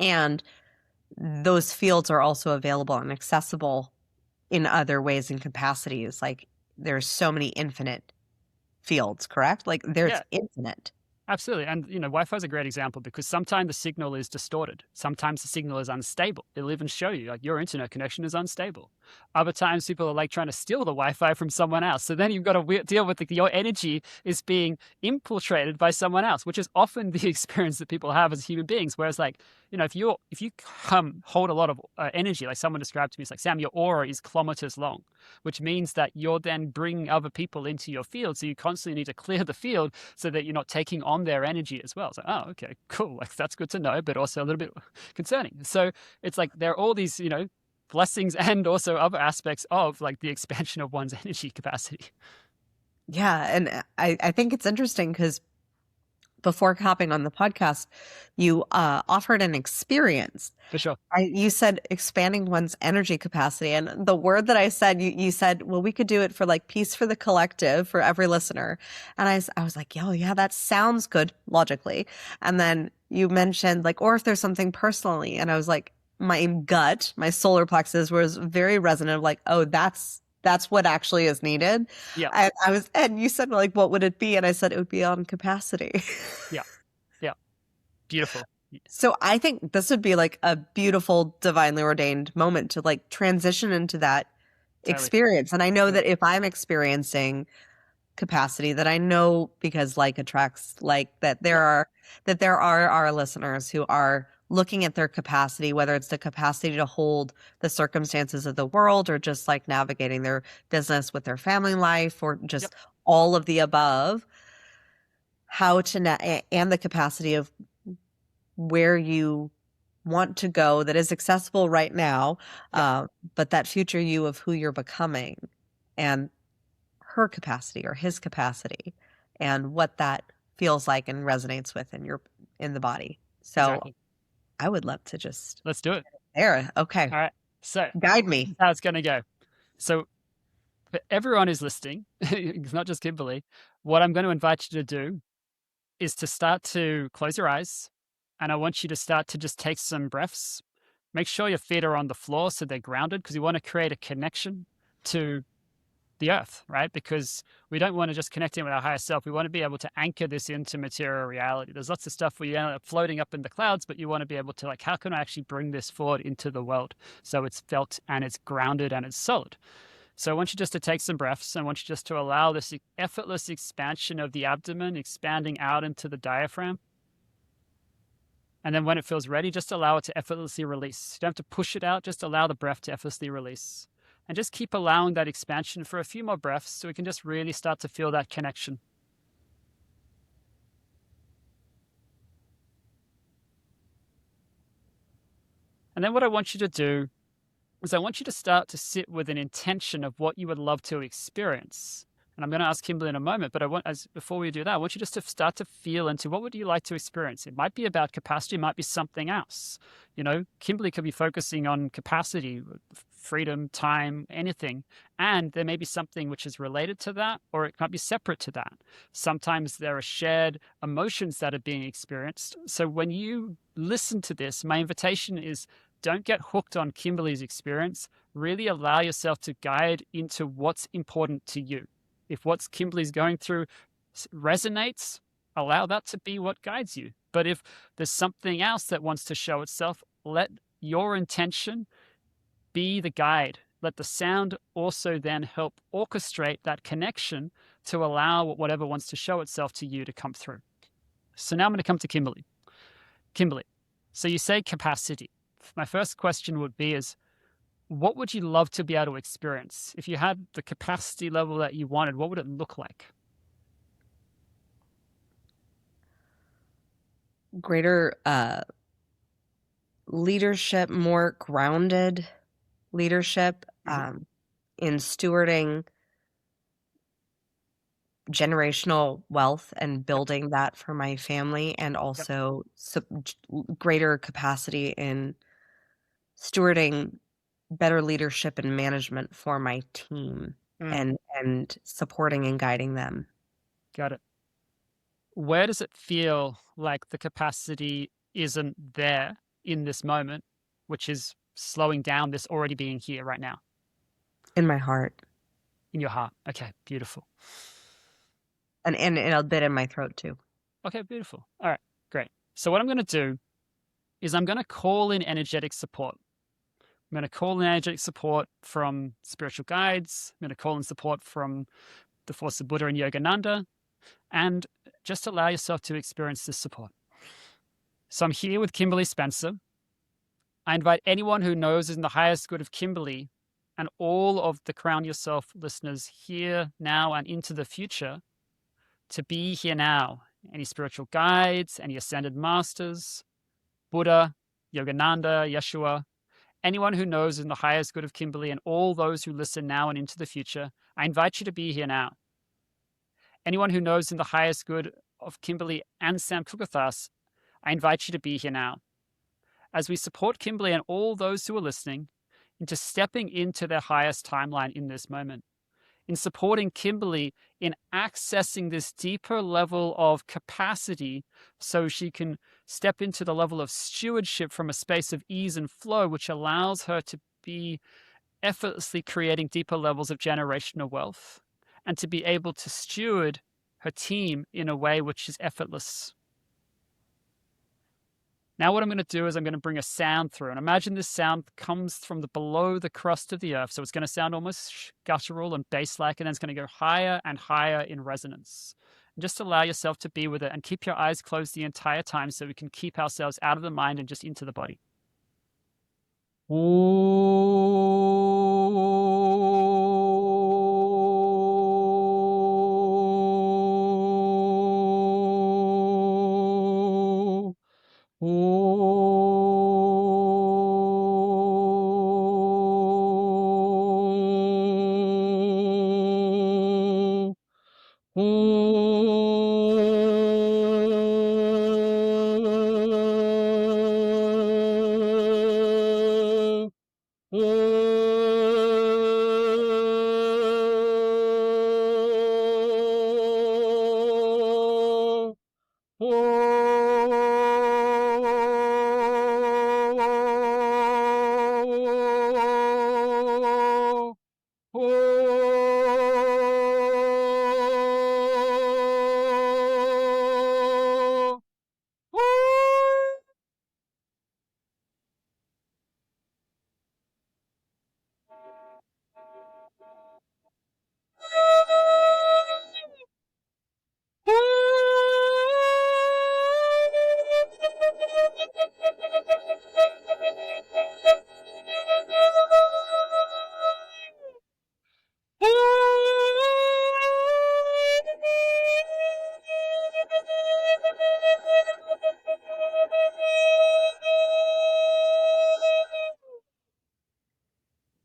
And those fields are also available and accessible in other ways and capacities. Like, there's so many infinite fields, correct? Like, there's infinite. Absolutely. And, Wi-Fi is a great example because sometimes the signal is distorted. Sometimes the signal is unstable. It'll even show you, like, your internet connection is unstable. Other times people are like trying to steal the Wi-Fi from someone else. So then you've got to deal with your energy is being infiltrated by someone else, which is often the experience that people have as human beings. Whereas, like, if you hold a lot of energy, like someone described to me, it's like, Sam, your aura is kilometers long, which means that you're then bringing other people into your field. So you constantly need to clear the field so that you're not taking on their energy as well. So, oh, okay, cool. Like, that's good to know, but also a little bit concerning. So it's like, there are all these, blessings and also other aspects of like the expansion of one's energy capacity. Yeah. And I think it's interesting because before hopping on the podcast, you offered an experience. For sure. You said expanding one's energy capacity. And the word that I said, you said, well, we could do it for like peace for the collective for every listener. And I was like, yo, yeah, that sounds good logically. And then you mentioned like, or if there's something personally. And I was like, my gut, my solar plexus was very resonant of like, oh, that's what actually is needed. Yeah. And you said like, what would it be? And I said, it would be on capacity. Yeah. Yeah. Beautiful. So I think this would be like a beautiful, divinely ordained moment to like transition into that Totally. experience. And I know Yeah. that if I'm experiencing capacity, that I know because like attracts like that there are our listeners who are looking at their capacity, whether it's the capacity to hold the circumstances of the world or just like navigating their business with their family life or just Yep. all of the above, how to and the capacity of where you want to go that is accessible right now, but that future you of who you're becoming and her capacity or his capacity and what that feels like and resonates with in the body. So Exactly. I would love to just Let's do it. there. Okay. All right. So Guide me. how it's going to go. So for everyone who's listening, it's not just Kimberly, what I'm going to invite you to do is to start to close your eyes. And I want you to start to just take some breaths. Make sure your feet are on the floor so they're grounded because you want to create a connection to the earth, right? Because we don't want to just connect in with our higher self. We want to be able to anchor this into material reality. There's lots of stuff where you end up floating up in the clouds, but you want to be able to like, how can I actually bring this forward into the world so it's felt and it's grounded and it's solid? So I want you just to take some breaths. I want you just to allow this effortless expansion of the abdomen, expanding out into the diaphragm. And then when it feels ready, just allow it to effortlessly release. You don't have to push it out, just allow the breath to effortlessly release. And just keep allowing that expansion for a few more breaths so we can just really start to feel that connection. And then what I want you to do is I want you to start to sit with an intention of what you would love to experience. And I'm going to ask Kimberly in a moment, but before we do that, I want you just to start to feel into what would you like to experience. It might be about capacity, it might be something else. You know, Kimberly could be focusing on capacity, freedom, time, anything. And there may be something which is related to that, or it might be separate to that. Sometimes there are shared emotions that are being experienced. So when you listen to this, my invitation is don't get hooked on Kimberly's experience. Really allow yourself to guide into what's important to you. If what Kimberly's going through resonates, allow that to be what guides you. But if there's something else that wants to show itself, let your intention be the guide. Let the sound also then help orchestrate that connection to allow whatever wants to show itself to you to come through. So now I'm going to come to Kimberly. Kimberly, so you say capacity. My first question would be what would you love to be able to experience? If you had the capacity level that you wanted, what would it look like? Greater leadership, more grounded leadership in stewarding generational wealth and building that for my family, and also greater capacity in stewarding better leadership and management for my team and supporting and guiding them. Got it. Where does it feel like the capacity isn't there in this moment, which is slowing down this already being here right now? In my heart. In your heart. Okay, beautiful. And a bit in my throat too. Okay, beautiful. All right, great. So what I'm going to do is I'm going to call in energetic support. I'm going to call in energetic support from spiritual guides. I'm going to call in support from the force of Buddha and Yogananda, and just allow yourself to experience this support. So I'm here with Kimberly Spencer. I invite anyone who knows in the highest good of Kimberly and all of the Crown Yourself listeners here now and into the future to be here now. Any spiritual guides, any ascended masters, Buddha, Yogananda, Yeshua, Anyone who knows in the highest good of Kimberly and all those who listen now and into the future, I invite you to be here now. Anyone who knows in the highest good of Kimberly and Sam Kukathas, I invite you to be here now. As we support Kimberly and all those who are listening into stepping into their highest timeline in this moment, in supporting Kimberly in accessing this deeper level of capacity so she can step into the level of stewardship from a space of ease and flow, which allows her to be effortlessly creating deeper levels of generational wealth and to be able to steward her team in a way which is effortless. Now what I'm going to do is I'm going to bring a sound through, and imagine this sound comes from below the crust of the earth. So it's going to sound almost guttural and bass-like, and then it's going to go higher and higher in resonance. And just allow yourself to be with it and keep your eyes closed the entire time so we can keep ourselves out of the mind and just into the body.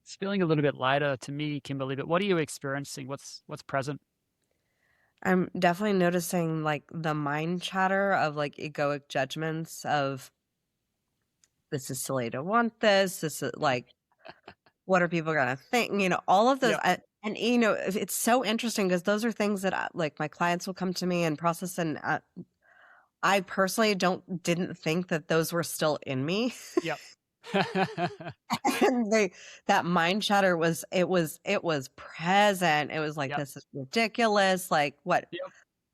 It's feeling a little bit lighter to me, Kimberly, but what are you experiencing? What's present? I'm definitely noticing like the mind chatter of like egoic judgments of this is silly to want this. This is like, what are people going to think? You know, all of those. Yep. And, you know, it's so interesting because those are things that like my clients will come to me and process. And I personally didn't think that those were still in me. Yep. And that mind chatter was present. It was like, Yep. this is ridiculous. Like, what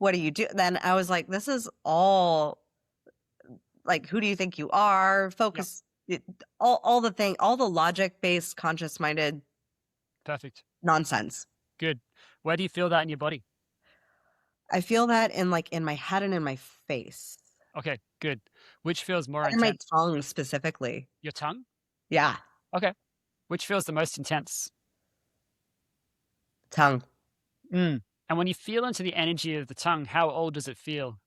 do you do? Then I was like, this is all like, who do you think you are? Focus, all the logic-based, conscious-minded Perfect. nonsense. Good. Where do you feel that in your body? I feel that in my head and in my face. Okay, good. Which feels more And intense? my tongue specifically. Your tongue? Yeah. Okay. Which feels the most intense? Tongue. And when you feel into the energy of the tongue, how old does it feel?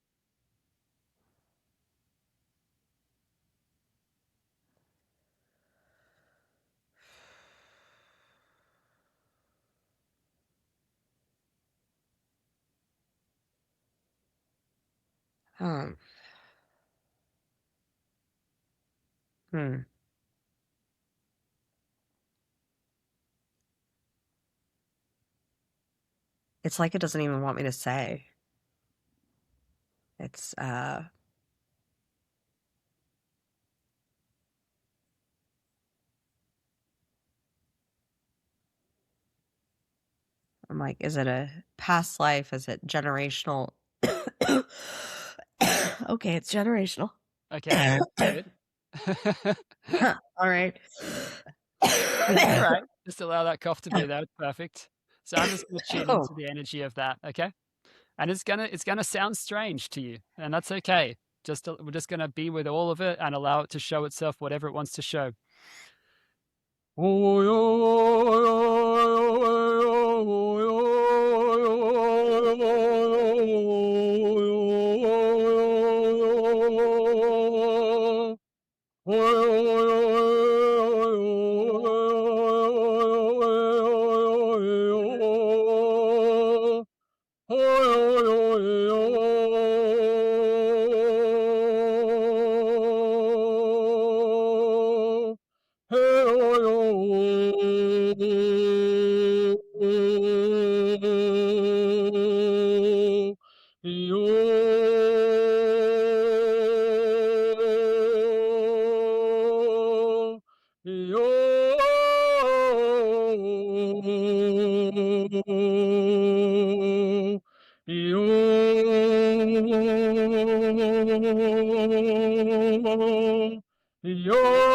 It's like it doesn't even want me to say. It's I'm like, is it a past life? Is it generational? Okay, it's generational. Okay, good. All right. All right. Just allow that cough to be there. It's perfect. So I'm just going to tune into the energy of that, okay? And it's gonna sound strange to you, and that's okay. We're just gonna be with all of it and allow it to show itself whatever it wants to show. Yo.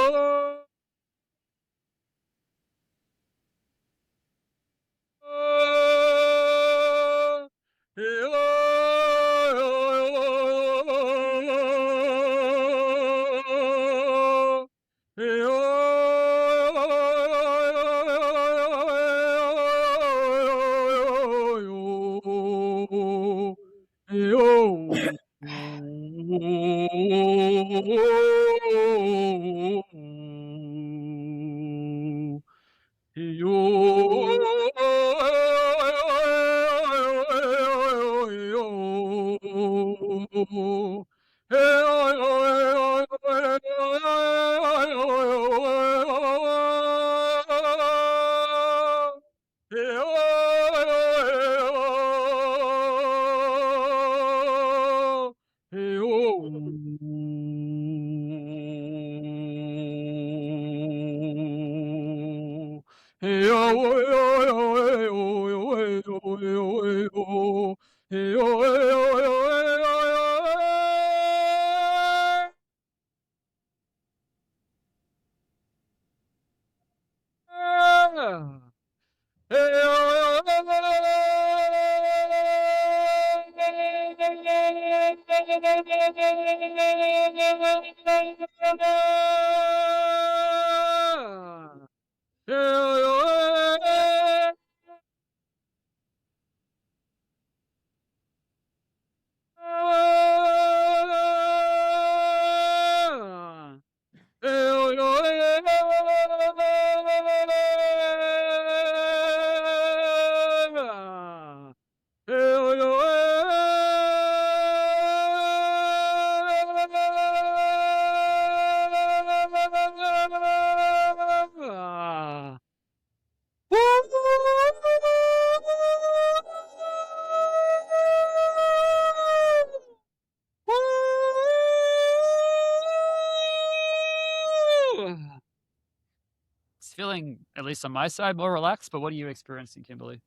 It's feeling, at least on my side, more relaxed, but what are you experiencing, Kimberly?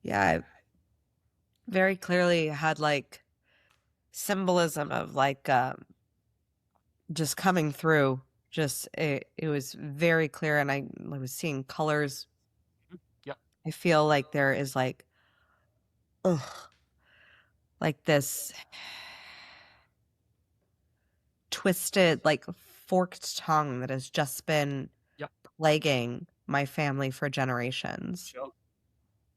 Yeah, I very clearly had like symbolism of like just coming through. Just it was very clear, and I was seeing colors. Yep. I feel like there is like, ugh, like this twisted, like forked tongue that has just been Yep. plaguing my family for generations. Sure.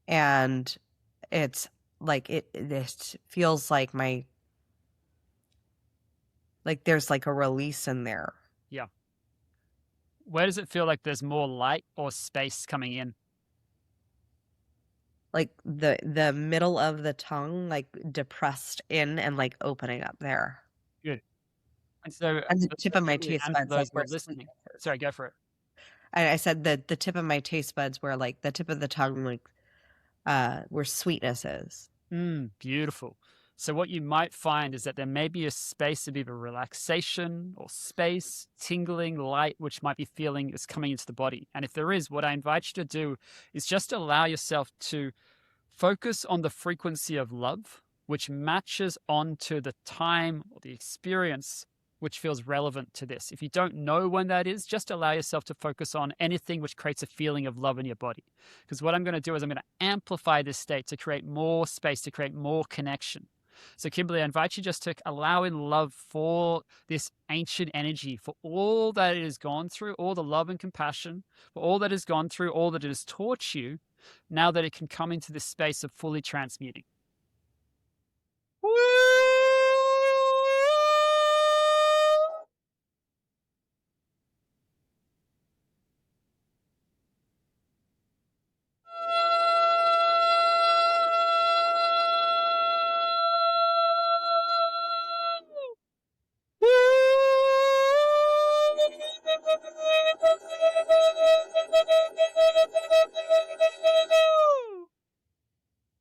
And it's like it feels like there's like a release in there. Yeah. Where does it feel like there's more light or space coming in? Like the middle of the tongue, like depressed in and like opening up there. Good. And so, And the tip of my specifically, taste and for buds, like those who where are listening, sorry, go for it. I said that the tip of my taste buds where like the tip of the tongue, like where sweetness is. Beautiful. So what you might find is that there may be a space of either relaxation or space, tingling, light, which might be feeling is coming into the body. And if there is, what I invite you to do is just allow yourself to focus on the frequency of love, which matches onto the time or the experience which feels relevant to this. If you don't know when that is, just allow yourself to focus on anything which creates a feeling of love in your body. Because what I'm going to do is I'm going to amplify this state to create more space, to create more connection. So, Kimberly, I invite you just to allow in love for this ancient energy, for all that it has gone through, all the love and compassion, for all that has gone through, all that it has taught you, now that it can come into this space of fully transmuting.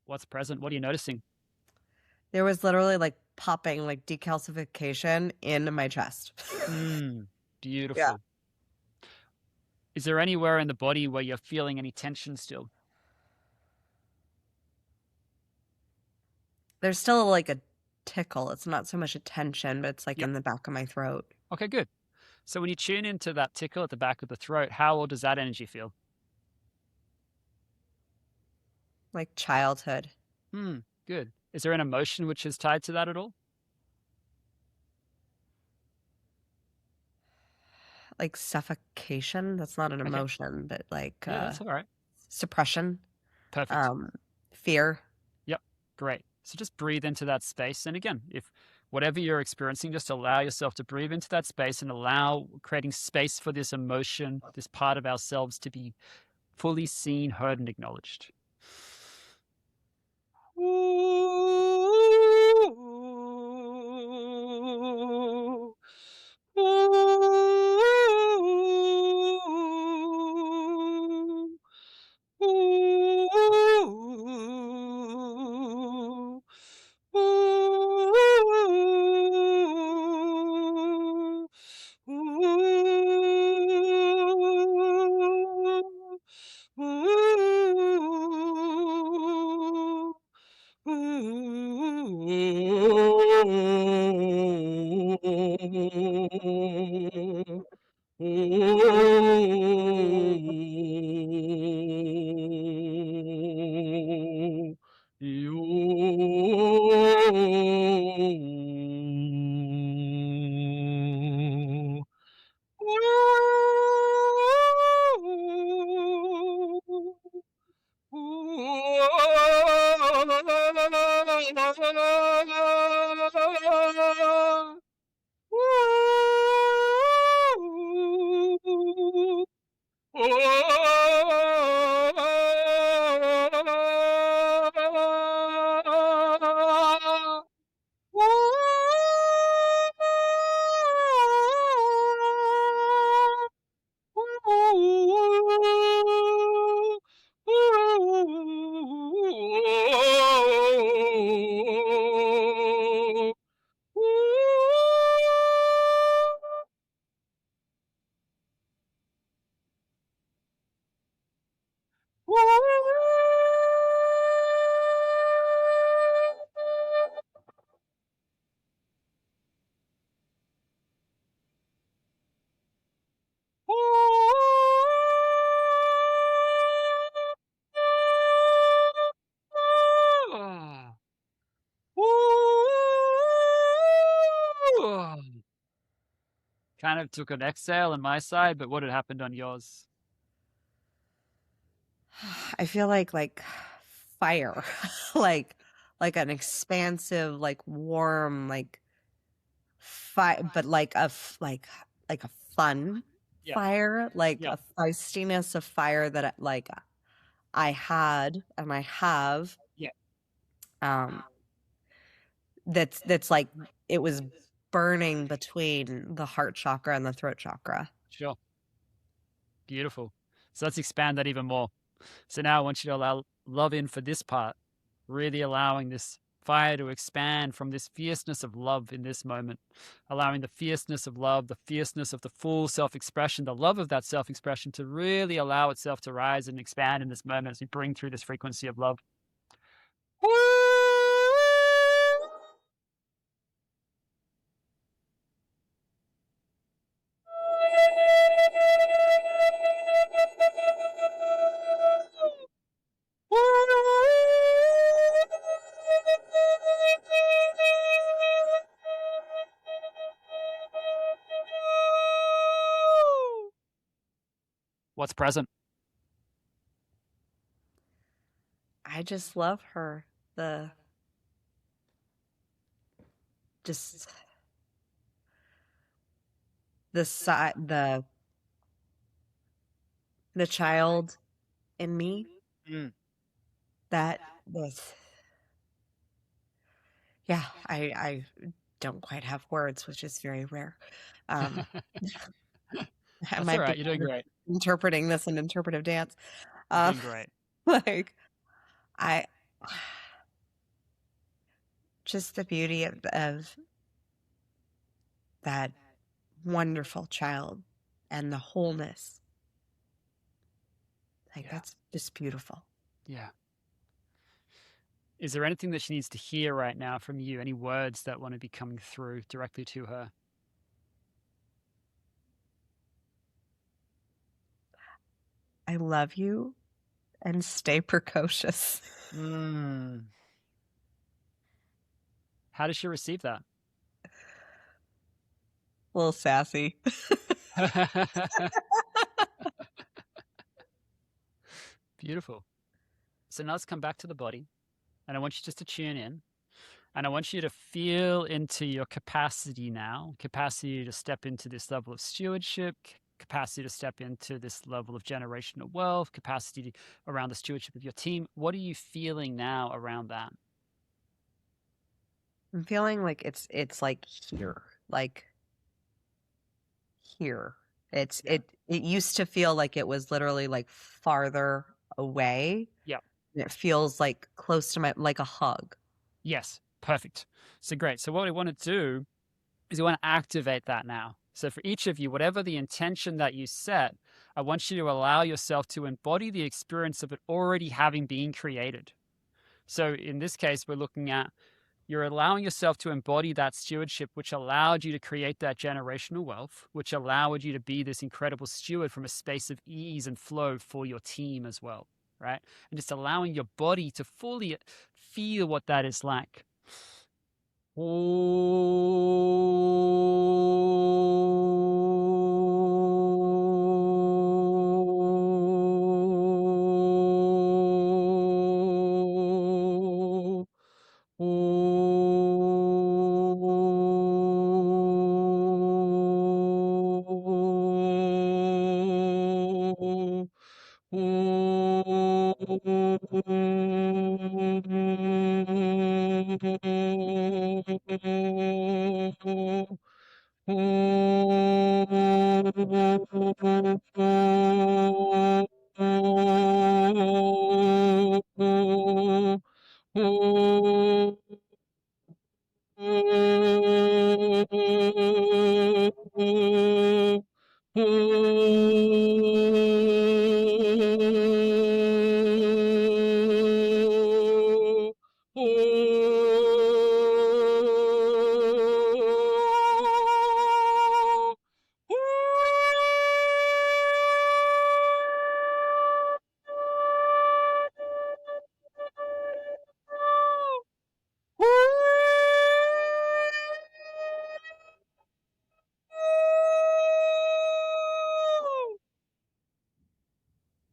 What's present? What are you noticing? There was literally like popping, like decalcification in my chest. Yeah. Beautiful. Is there anywhere in the body where you're feeling any tension still? There's still like a tickle. It's not so much a tension, but it's like Yep. in the back of my throat. Okay, good. So when you tune into that tickle at the back of the throat, how old does that energy feel? Like childhood. Good. Is there an emotion which is tied to that at all? Like suffocation. That's not an Okay. emotion, but like Yeah, that's all right. suppression, Perfect. um, fear. Yep. Great. So just breathe into that space. And again, if whatever you're experiencing, just allow yourself to breathe into that space and allow creating space for this emotion, this part of ourselves to be fully seen, heard, and acknowledged. Kind of took an exhale on my side, but what had happened on yours? I feel like fire, like like an expansive, like warm, like fire, but like like a fun Yeah. fire, like Yeah. a feistiness of fire that like I had and I have. Yeah. Um, that's like it was burning between the heart chakra and the throat chakra. Sure. Beautiful. So let's expand that even more. So now I want you to allow love in for this part, really allowing this fire to expand from this fierceness of love in this moment, allowing the fierceness of love, the fierceness of the full self expression, the love of that self expression to really allow itself to rise and expand in this moment as we bring through this frequency of love. What's present? I just love her. The just the side the child in me Mm. that was yeah, I don't quite have words, which is very rare. Um I That's all might be right. You're doing great. interpreting this an interpretive dance. You're Um doing great. like I just the beauty of that wonderful child and the wholeness. Like Yeah. that's just beautiful. Yeah. Is there anything that she needs to hear right now from you? Any words that want to be coming through directly to her? I love you and stay precocious. Mm. How does she receive that? A little sassy. Beautiful. So now let's come back to the body. And I want you just to tune in. And I want you to feel into your capacity now, capacity to step into this level of stewardship, capacity to step into this level of generational wealth, capacity around the stewardship of your team. What are you feeling now around that? I'm feeling like it's like here. Like here. Yeah. It used to feel like it was literally like farther away. Yeah. And it feels like close to my like a hug. Yes. Perfect. So great. So what we want to do is we want to activate that now. So for each of you, whatever the intention that you set, I want you to allow yourself to embody the experience of it already having been created. So in this case, we're looking at you're allowing yourself to embody that stewardship, which allowed you to create that generational wealth, which allowed you to be this incredible steward from a space of ease and flow for your team as well, right? And just allowing your body to fully feel what that is like.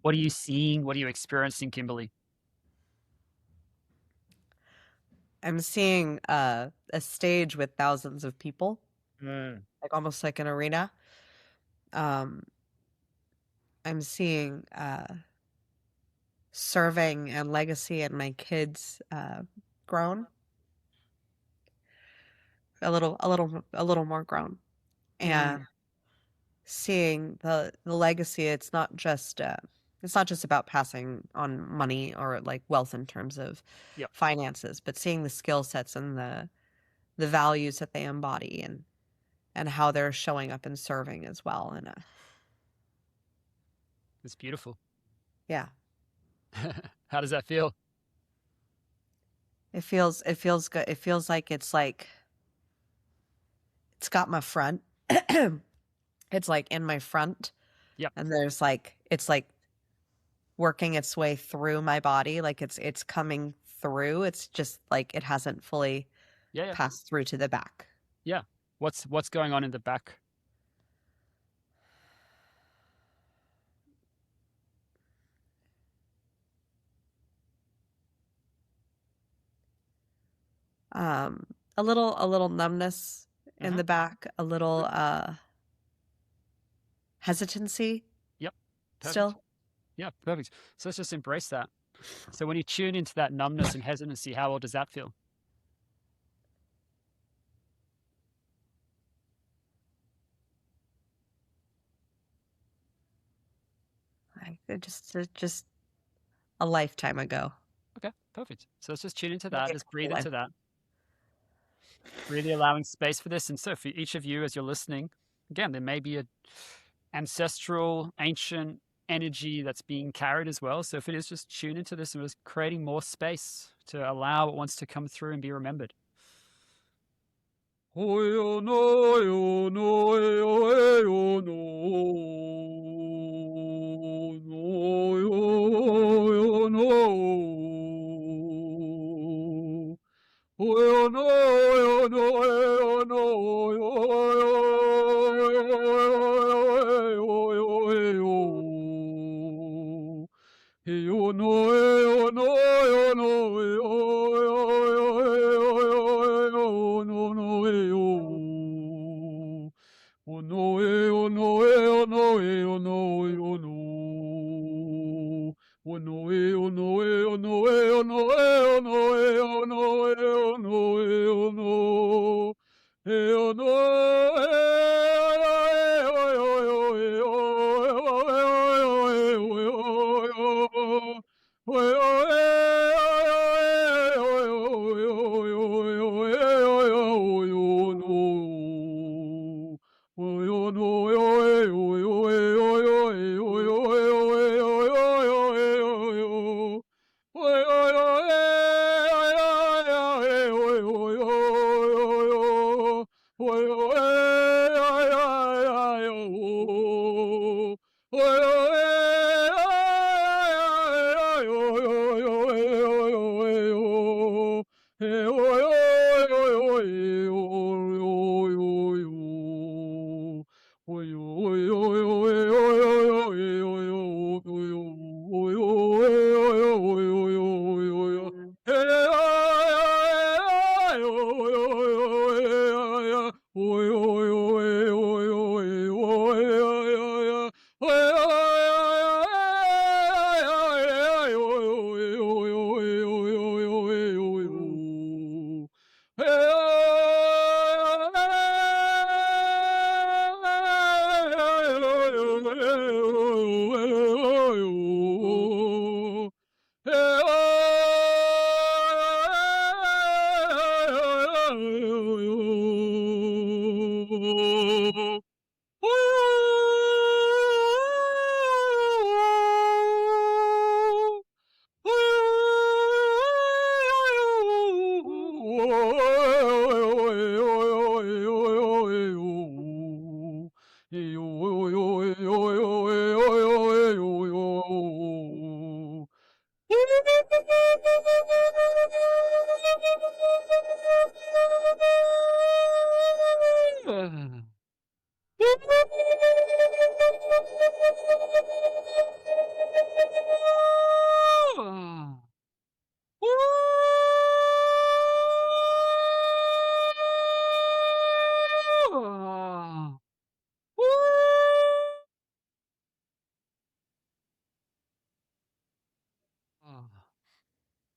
What are you seeing? What are you experiencing, Kimberly? I'm seeing a stage with thousands of people, Mm. like almost like an arena. Um, I'm seeing serving and legacy and my kids grown a little more grown, and Mm. seeing the legacy. It's not just about passing on money or like wealth in terms of Yep. finances, but seeing the skill sets and the values that they embody and how they're showing up and serving as well. And It's beautiful. yeah, How does that feel? it feels good. It feels like it's got my front. It's like in my front, Yep. and there's like it's like working its way through my body, like it's coming through. It's just like it hasn't fully Yeah, yeah. passed through to the back. Yeah. What's going on in the back? Um, a little numbness in Mm-hmm. the back, a little hesitancy Yep. Perfect. still. Yeah, perfect. So let's just embrace that. So when you tune into that numbness and hesitancy, how well does that feel? Like just a lifetime ago. Okay, perfect. So let's just tune into that. Maybe Just a breathe whole into life. that. Really allowing space for this. And so for each of you as you're listening, again, there may be a ancestral, ancient energy that's being carried as well. So if it is, just tune into this and just creating more space to allow what wants to come through and be remembered.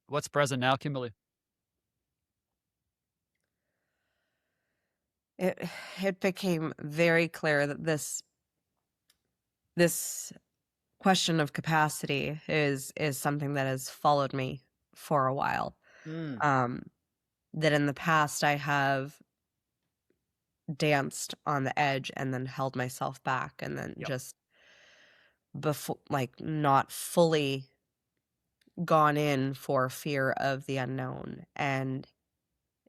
What's present now, Kimberly? It became very clear that this question of capacity is something that has followed me for a while. That in the past I have danced on the edge and then held myself back, and then just before, like, not fully gone in for fear of the unknown. And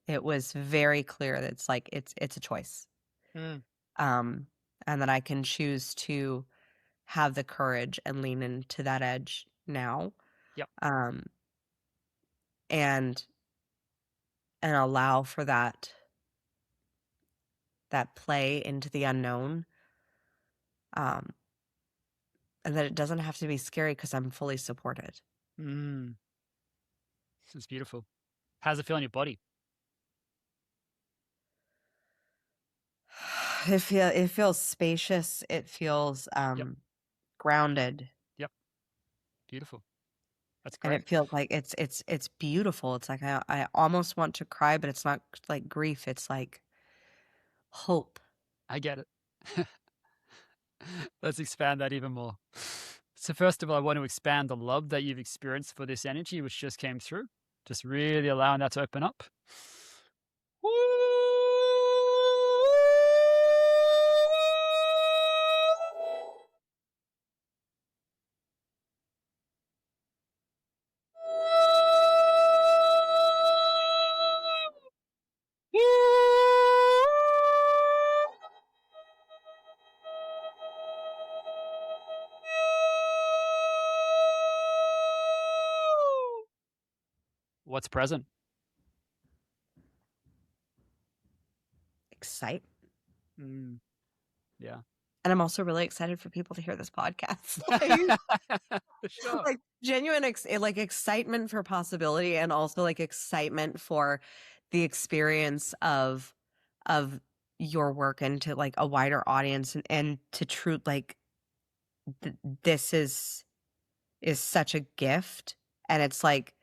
it was very clear that it's like it's a choice. And that I can choose to have the courage and lean into that edge now. And allow for that play into the unknown. And that it doesn't have to be scary because I'm fully supported. This is beautiful. How's it feel in your body? It feels spacious. It feels grounded. Yep. Beautiful. That's great. And it feels like it's beautiful. It's like I almost want to cry, but it's not like grief. It's like hope. I get it. Let's expand that even more. So first of all, I want to expand the love that you've experienced for this energy, which just came through. Just really allowing that to open up. What's present? Excite. Mm, yeah. And I'm also really excited for people to hear this podcast. For sure. Like genuine like excitement for possibility, and also like excitement for the experience of your work and to like a wider audience, and to truth like this is such a gift, and it's like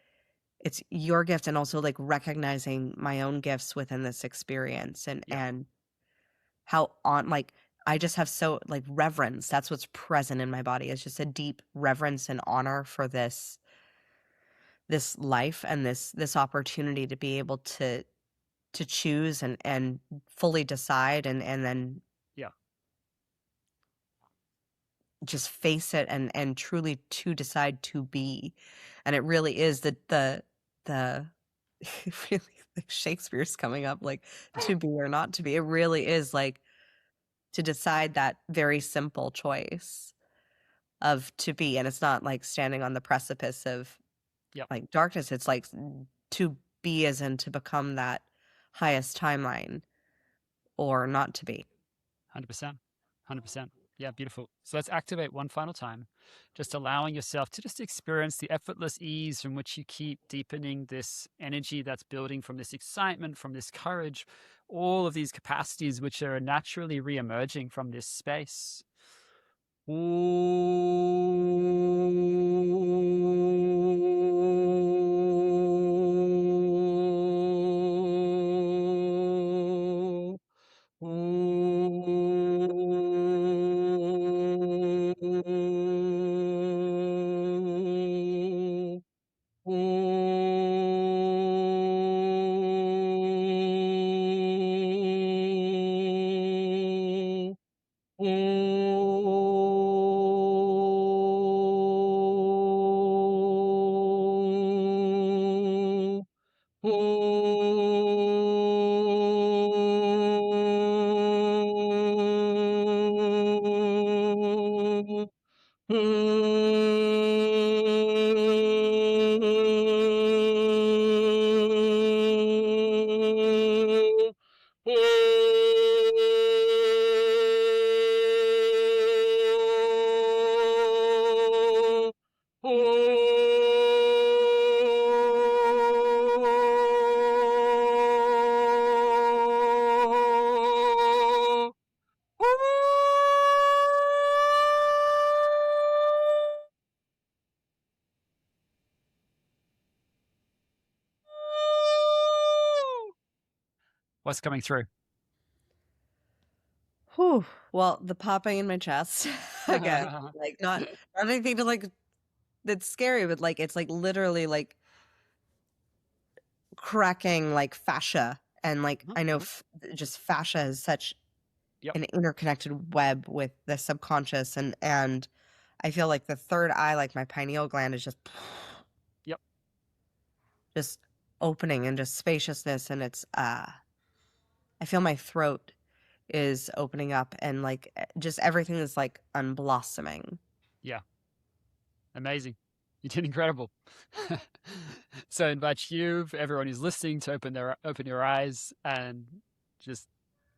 it's your gift, and also like recognizing my own gifts within this experience, Yeah. and how on like I just have so like reverence. That's what's present in my body. It's just a deep reverence and honor for this life, and this opportunity to be able to choose and fully decide, and then Yeah. just face it, and truly to decide to be. And it really is the really like Shakespeare's coming up, like to be or not to be. It really is like to decide that very simple choice of to be. And it's not like standing on the precipice of Yeah. like darkness. It's like to be as in to become that highest timeline, or not to be. 100%. 100%. Yeah, beautiful. So let's activate one final time, just allowing yourself to just experience the effortless ease from which you keep deepening this energy that's building from this excitement, from this courage, all of these capacities which are naturally re-emerging from this space. What's coming through? Whew. Well, the popping in my chest again, like not anything to like that's scary, but like it's like literally like cracking like fascia, and like I know just fascia is such Yep. an interconnected web with the subconscious, and I feel like the third eye, like my pineal gland, is Yep. just opening, and just spaciousness, and it's I feel my throat is opening up, and like just everything is like unblossoming. Yeah. Amazing. You did incredible. So I invite you, everyone who's listening, to open your eyes and just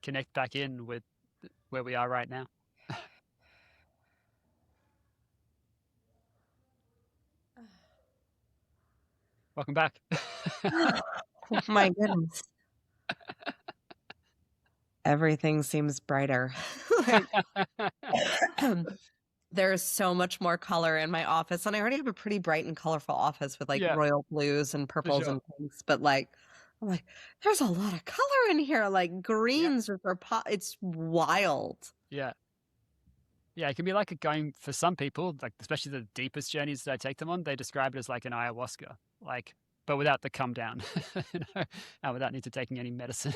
connect back in with where we are right now. Welcome back. Oh my goodness. Everything seems brighter. Like, there's so much more color in my office, and I already have a pretty bright and colorful office with like Yeah, royal blues and for purples sure. and pinks, but like I'm like, there's a lot of color in here, like Yeah, greens or it's wild. yeah. Yeah, it can be like going for some people, like especially the deepest journeys that I take them on, they describe it as like an ayahuasca, like, but without the come down, and without need to taking any medicine.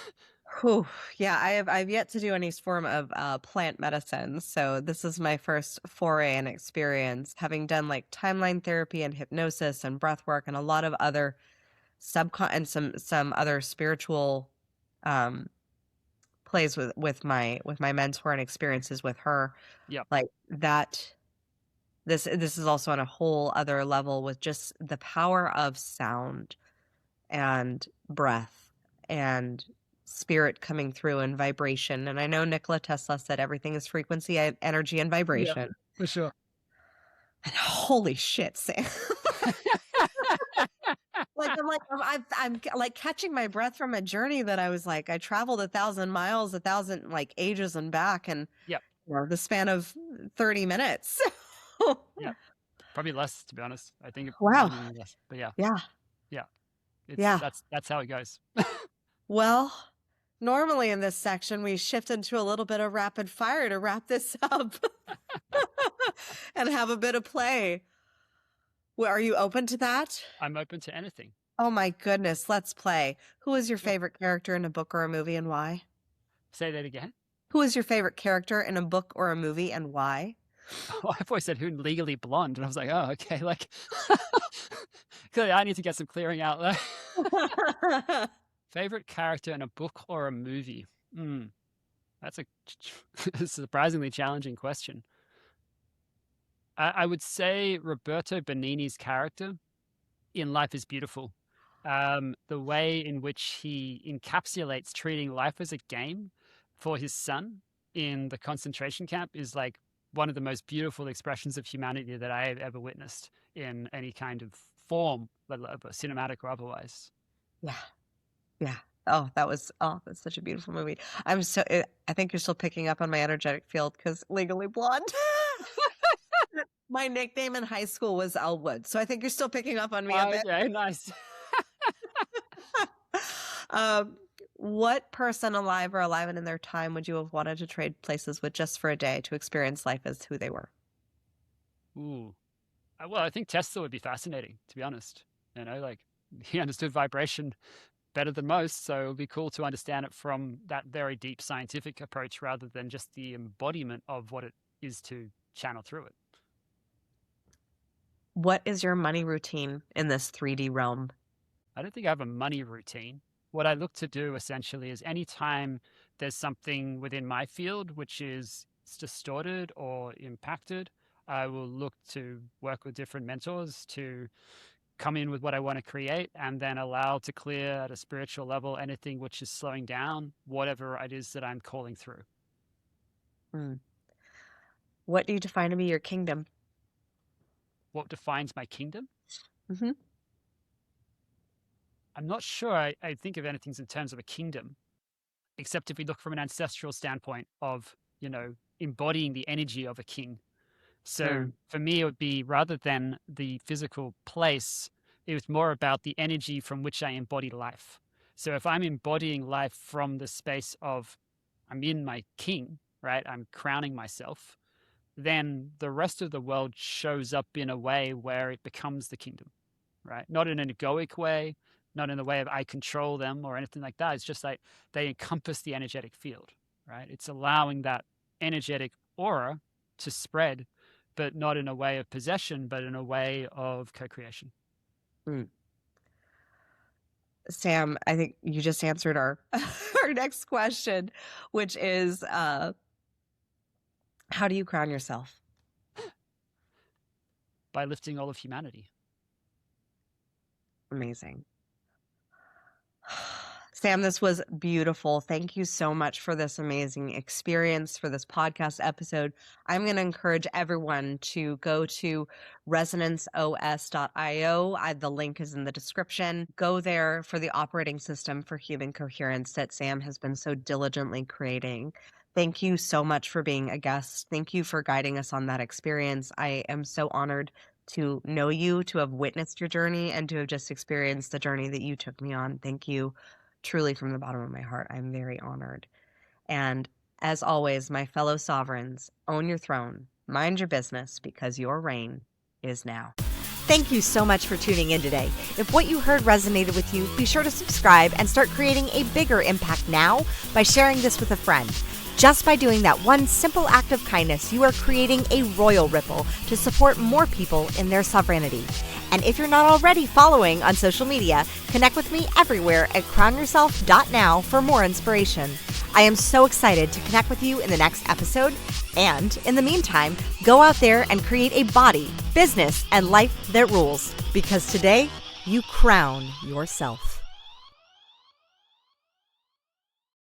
Whew. Yeah, I've yet to do any form of plant medicine, so this is my first foray and experience, having done like timeline therapy and hypnosis and breath work and a lot of other and some other spiritual um plays with my mentor and experiences with her, Yep. like that. This is also on a whole other level with just the power of sound, and breath and spirit coming through and vibration. And I know Nikola Tesla said everything is frequency, energy, and Yeah, vibration. for sure. And holy shit, Sam. I'm like catching my breath from a journey that I was like, I traveled 1,000 miles, 1,000 like ages and back, and Yep. the span of 30 minutes. Yeah. Probably less, to be honest. I think it Wow. might be less. But yeah. Yeah. Yeah. Yeah. That's how it goes. Well, normally in this section, we shift into a little bit of rapid fire to wrap this up and have a bit of play. Well, are you open to that? I'm open to anything. Oh my goodness, let's play. Who is your favorite character in a book or a movie and why? Say that again. Who is your favorite character in a book or a movie and why? Oh, I've always said who in Legally Blonde, and I was like, oh, okay, like clearly I need to get some clearing out there. Favorite character in a book or a movie? That's a surprisingly challenging question. I would say Roberto Benigni's character in Life is Beautiful. The way in which he encapsulates treating life as a game for his son in the concentration camp is like one of the most beautiful expressions of humanity that I have ever witnessed in any kind of form, whether cinematic or otherwise. Yeah. Yeah. Oh, that's such a beautiful movie. I think you're still picking up on my energetic field because Legally Blonde. My nickname in high school was Elwood, so I think you're still picking up on me a bit. Okay, nice. What person, alive or alive and in their time, would you have wanted to trade places with just for a day to experience life as who they were? Ooh. Well, I think Tesla would be fascinating, to be honest. Like he understood vibration better than most, so it would be cool to understand it from that very deep scientific approach rather than just the embodiment of what it is to channel through it. What is your money routine in this 3D realm? I don't think I have a money routine. What I look to do essentially is anytime there's something within my field which is distorted or impacted, I will look to work with different mentors to come in with what I want to create and then allow to clear at a spiritual level anything which is slowing down whatever it is that I'm calling through. What do you define to be your kingdom? What defines my kingdom? Mm-hmm. I'm not sure I think of anything in terms of a kingdom, except if we look from an ancestral standpoint of, embodying the energy of a king. So for me, it would be rather than the physical place, it was more about the energy from which I embody life. So if I'm embodying life from the space of I'm in my king, right? I'm crowning myself, then the rest of the world shows up in a way where it becomes the kingdom, right? Not in an egoic way, not in the way of I control them or anything like that. It's just like they encompass the energetic field, right? It's allowing that energetic aura to spread, but not in a way of possession, but in a way of co-creation. Sam, I think you just answered our next question, which is, how do you crown yourself? By lifting all of humanity. Amazing. Sam, this was beautiful. Thank you so much for this amazing experience, for this podcast episode. I'm going to encourage everyone to go to resonanceos.io. The link is in the description. Go there for the operating system for human coherence that Sam has been so diligently creating. Thank you so much for being a guest. Thank you for guiding us on that experience. I am so honored to know you, to have witnessed your journey, and to have just experienced the journey that you took me on. Thank you. Truly, from the bottom of my heart, I'm very honored. And as always, my fellow sovereigns, own your throne, mind your business, because your reign is now. Thank you so much for tuning in today. If what you heard resonated with you, be sure to subscribe and start creating a bigger impact now by sharing this with a friend. Just by doing that one simple act of kindness, you are creating a royal ripple to support more people in their sovereignty. And if you're not already following on social media, connect with me everywhere at crownyourself.now for more inspiration. I am so excited to connect with you in the next episode. And in the meantime, go out there and create a body, business, and life that rules. Because today you crown yourself.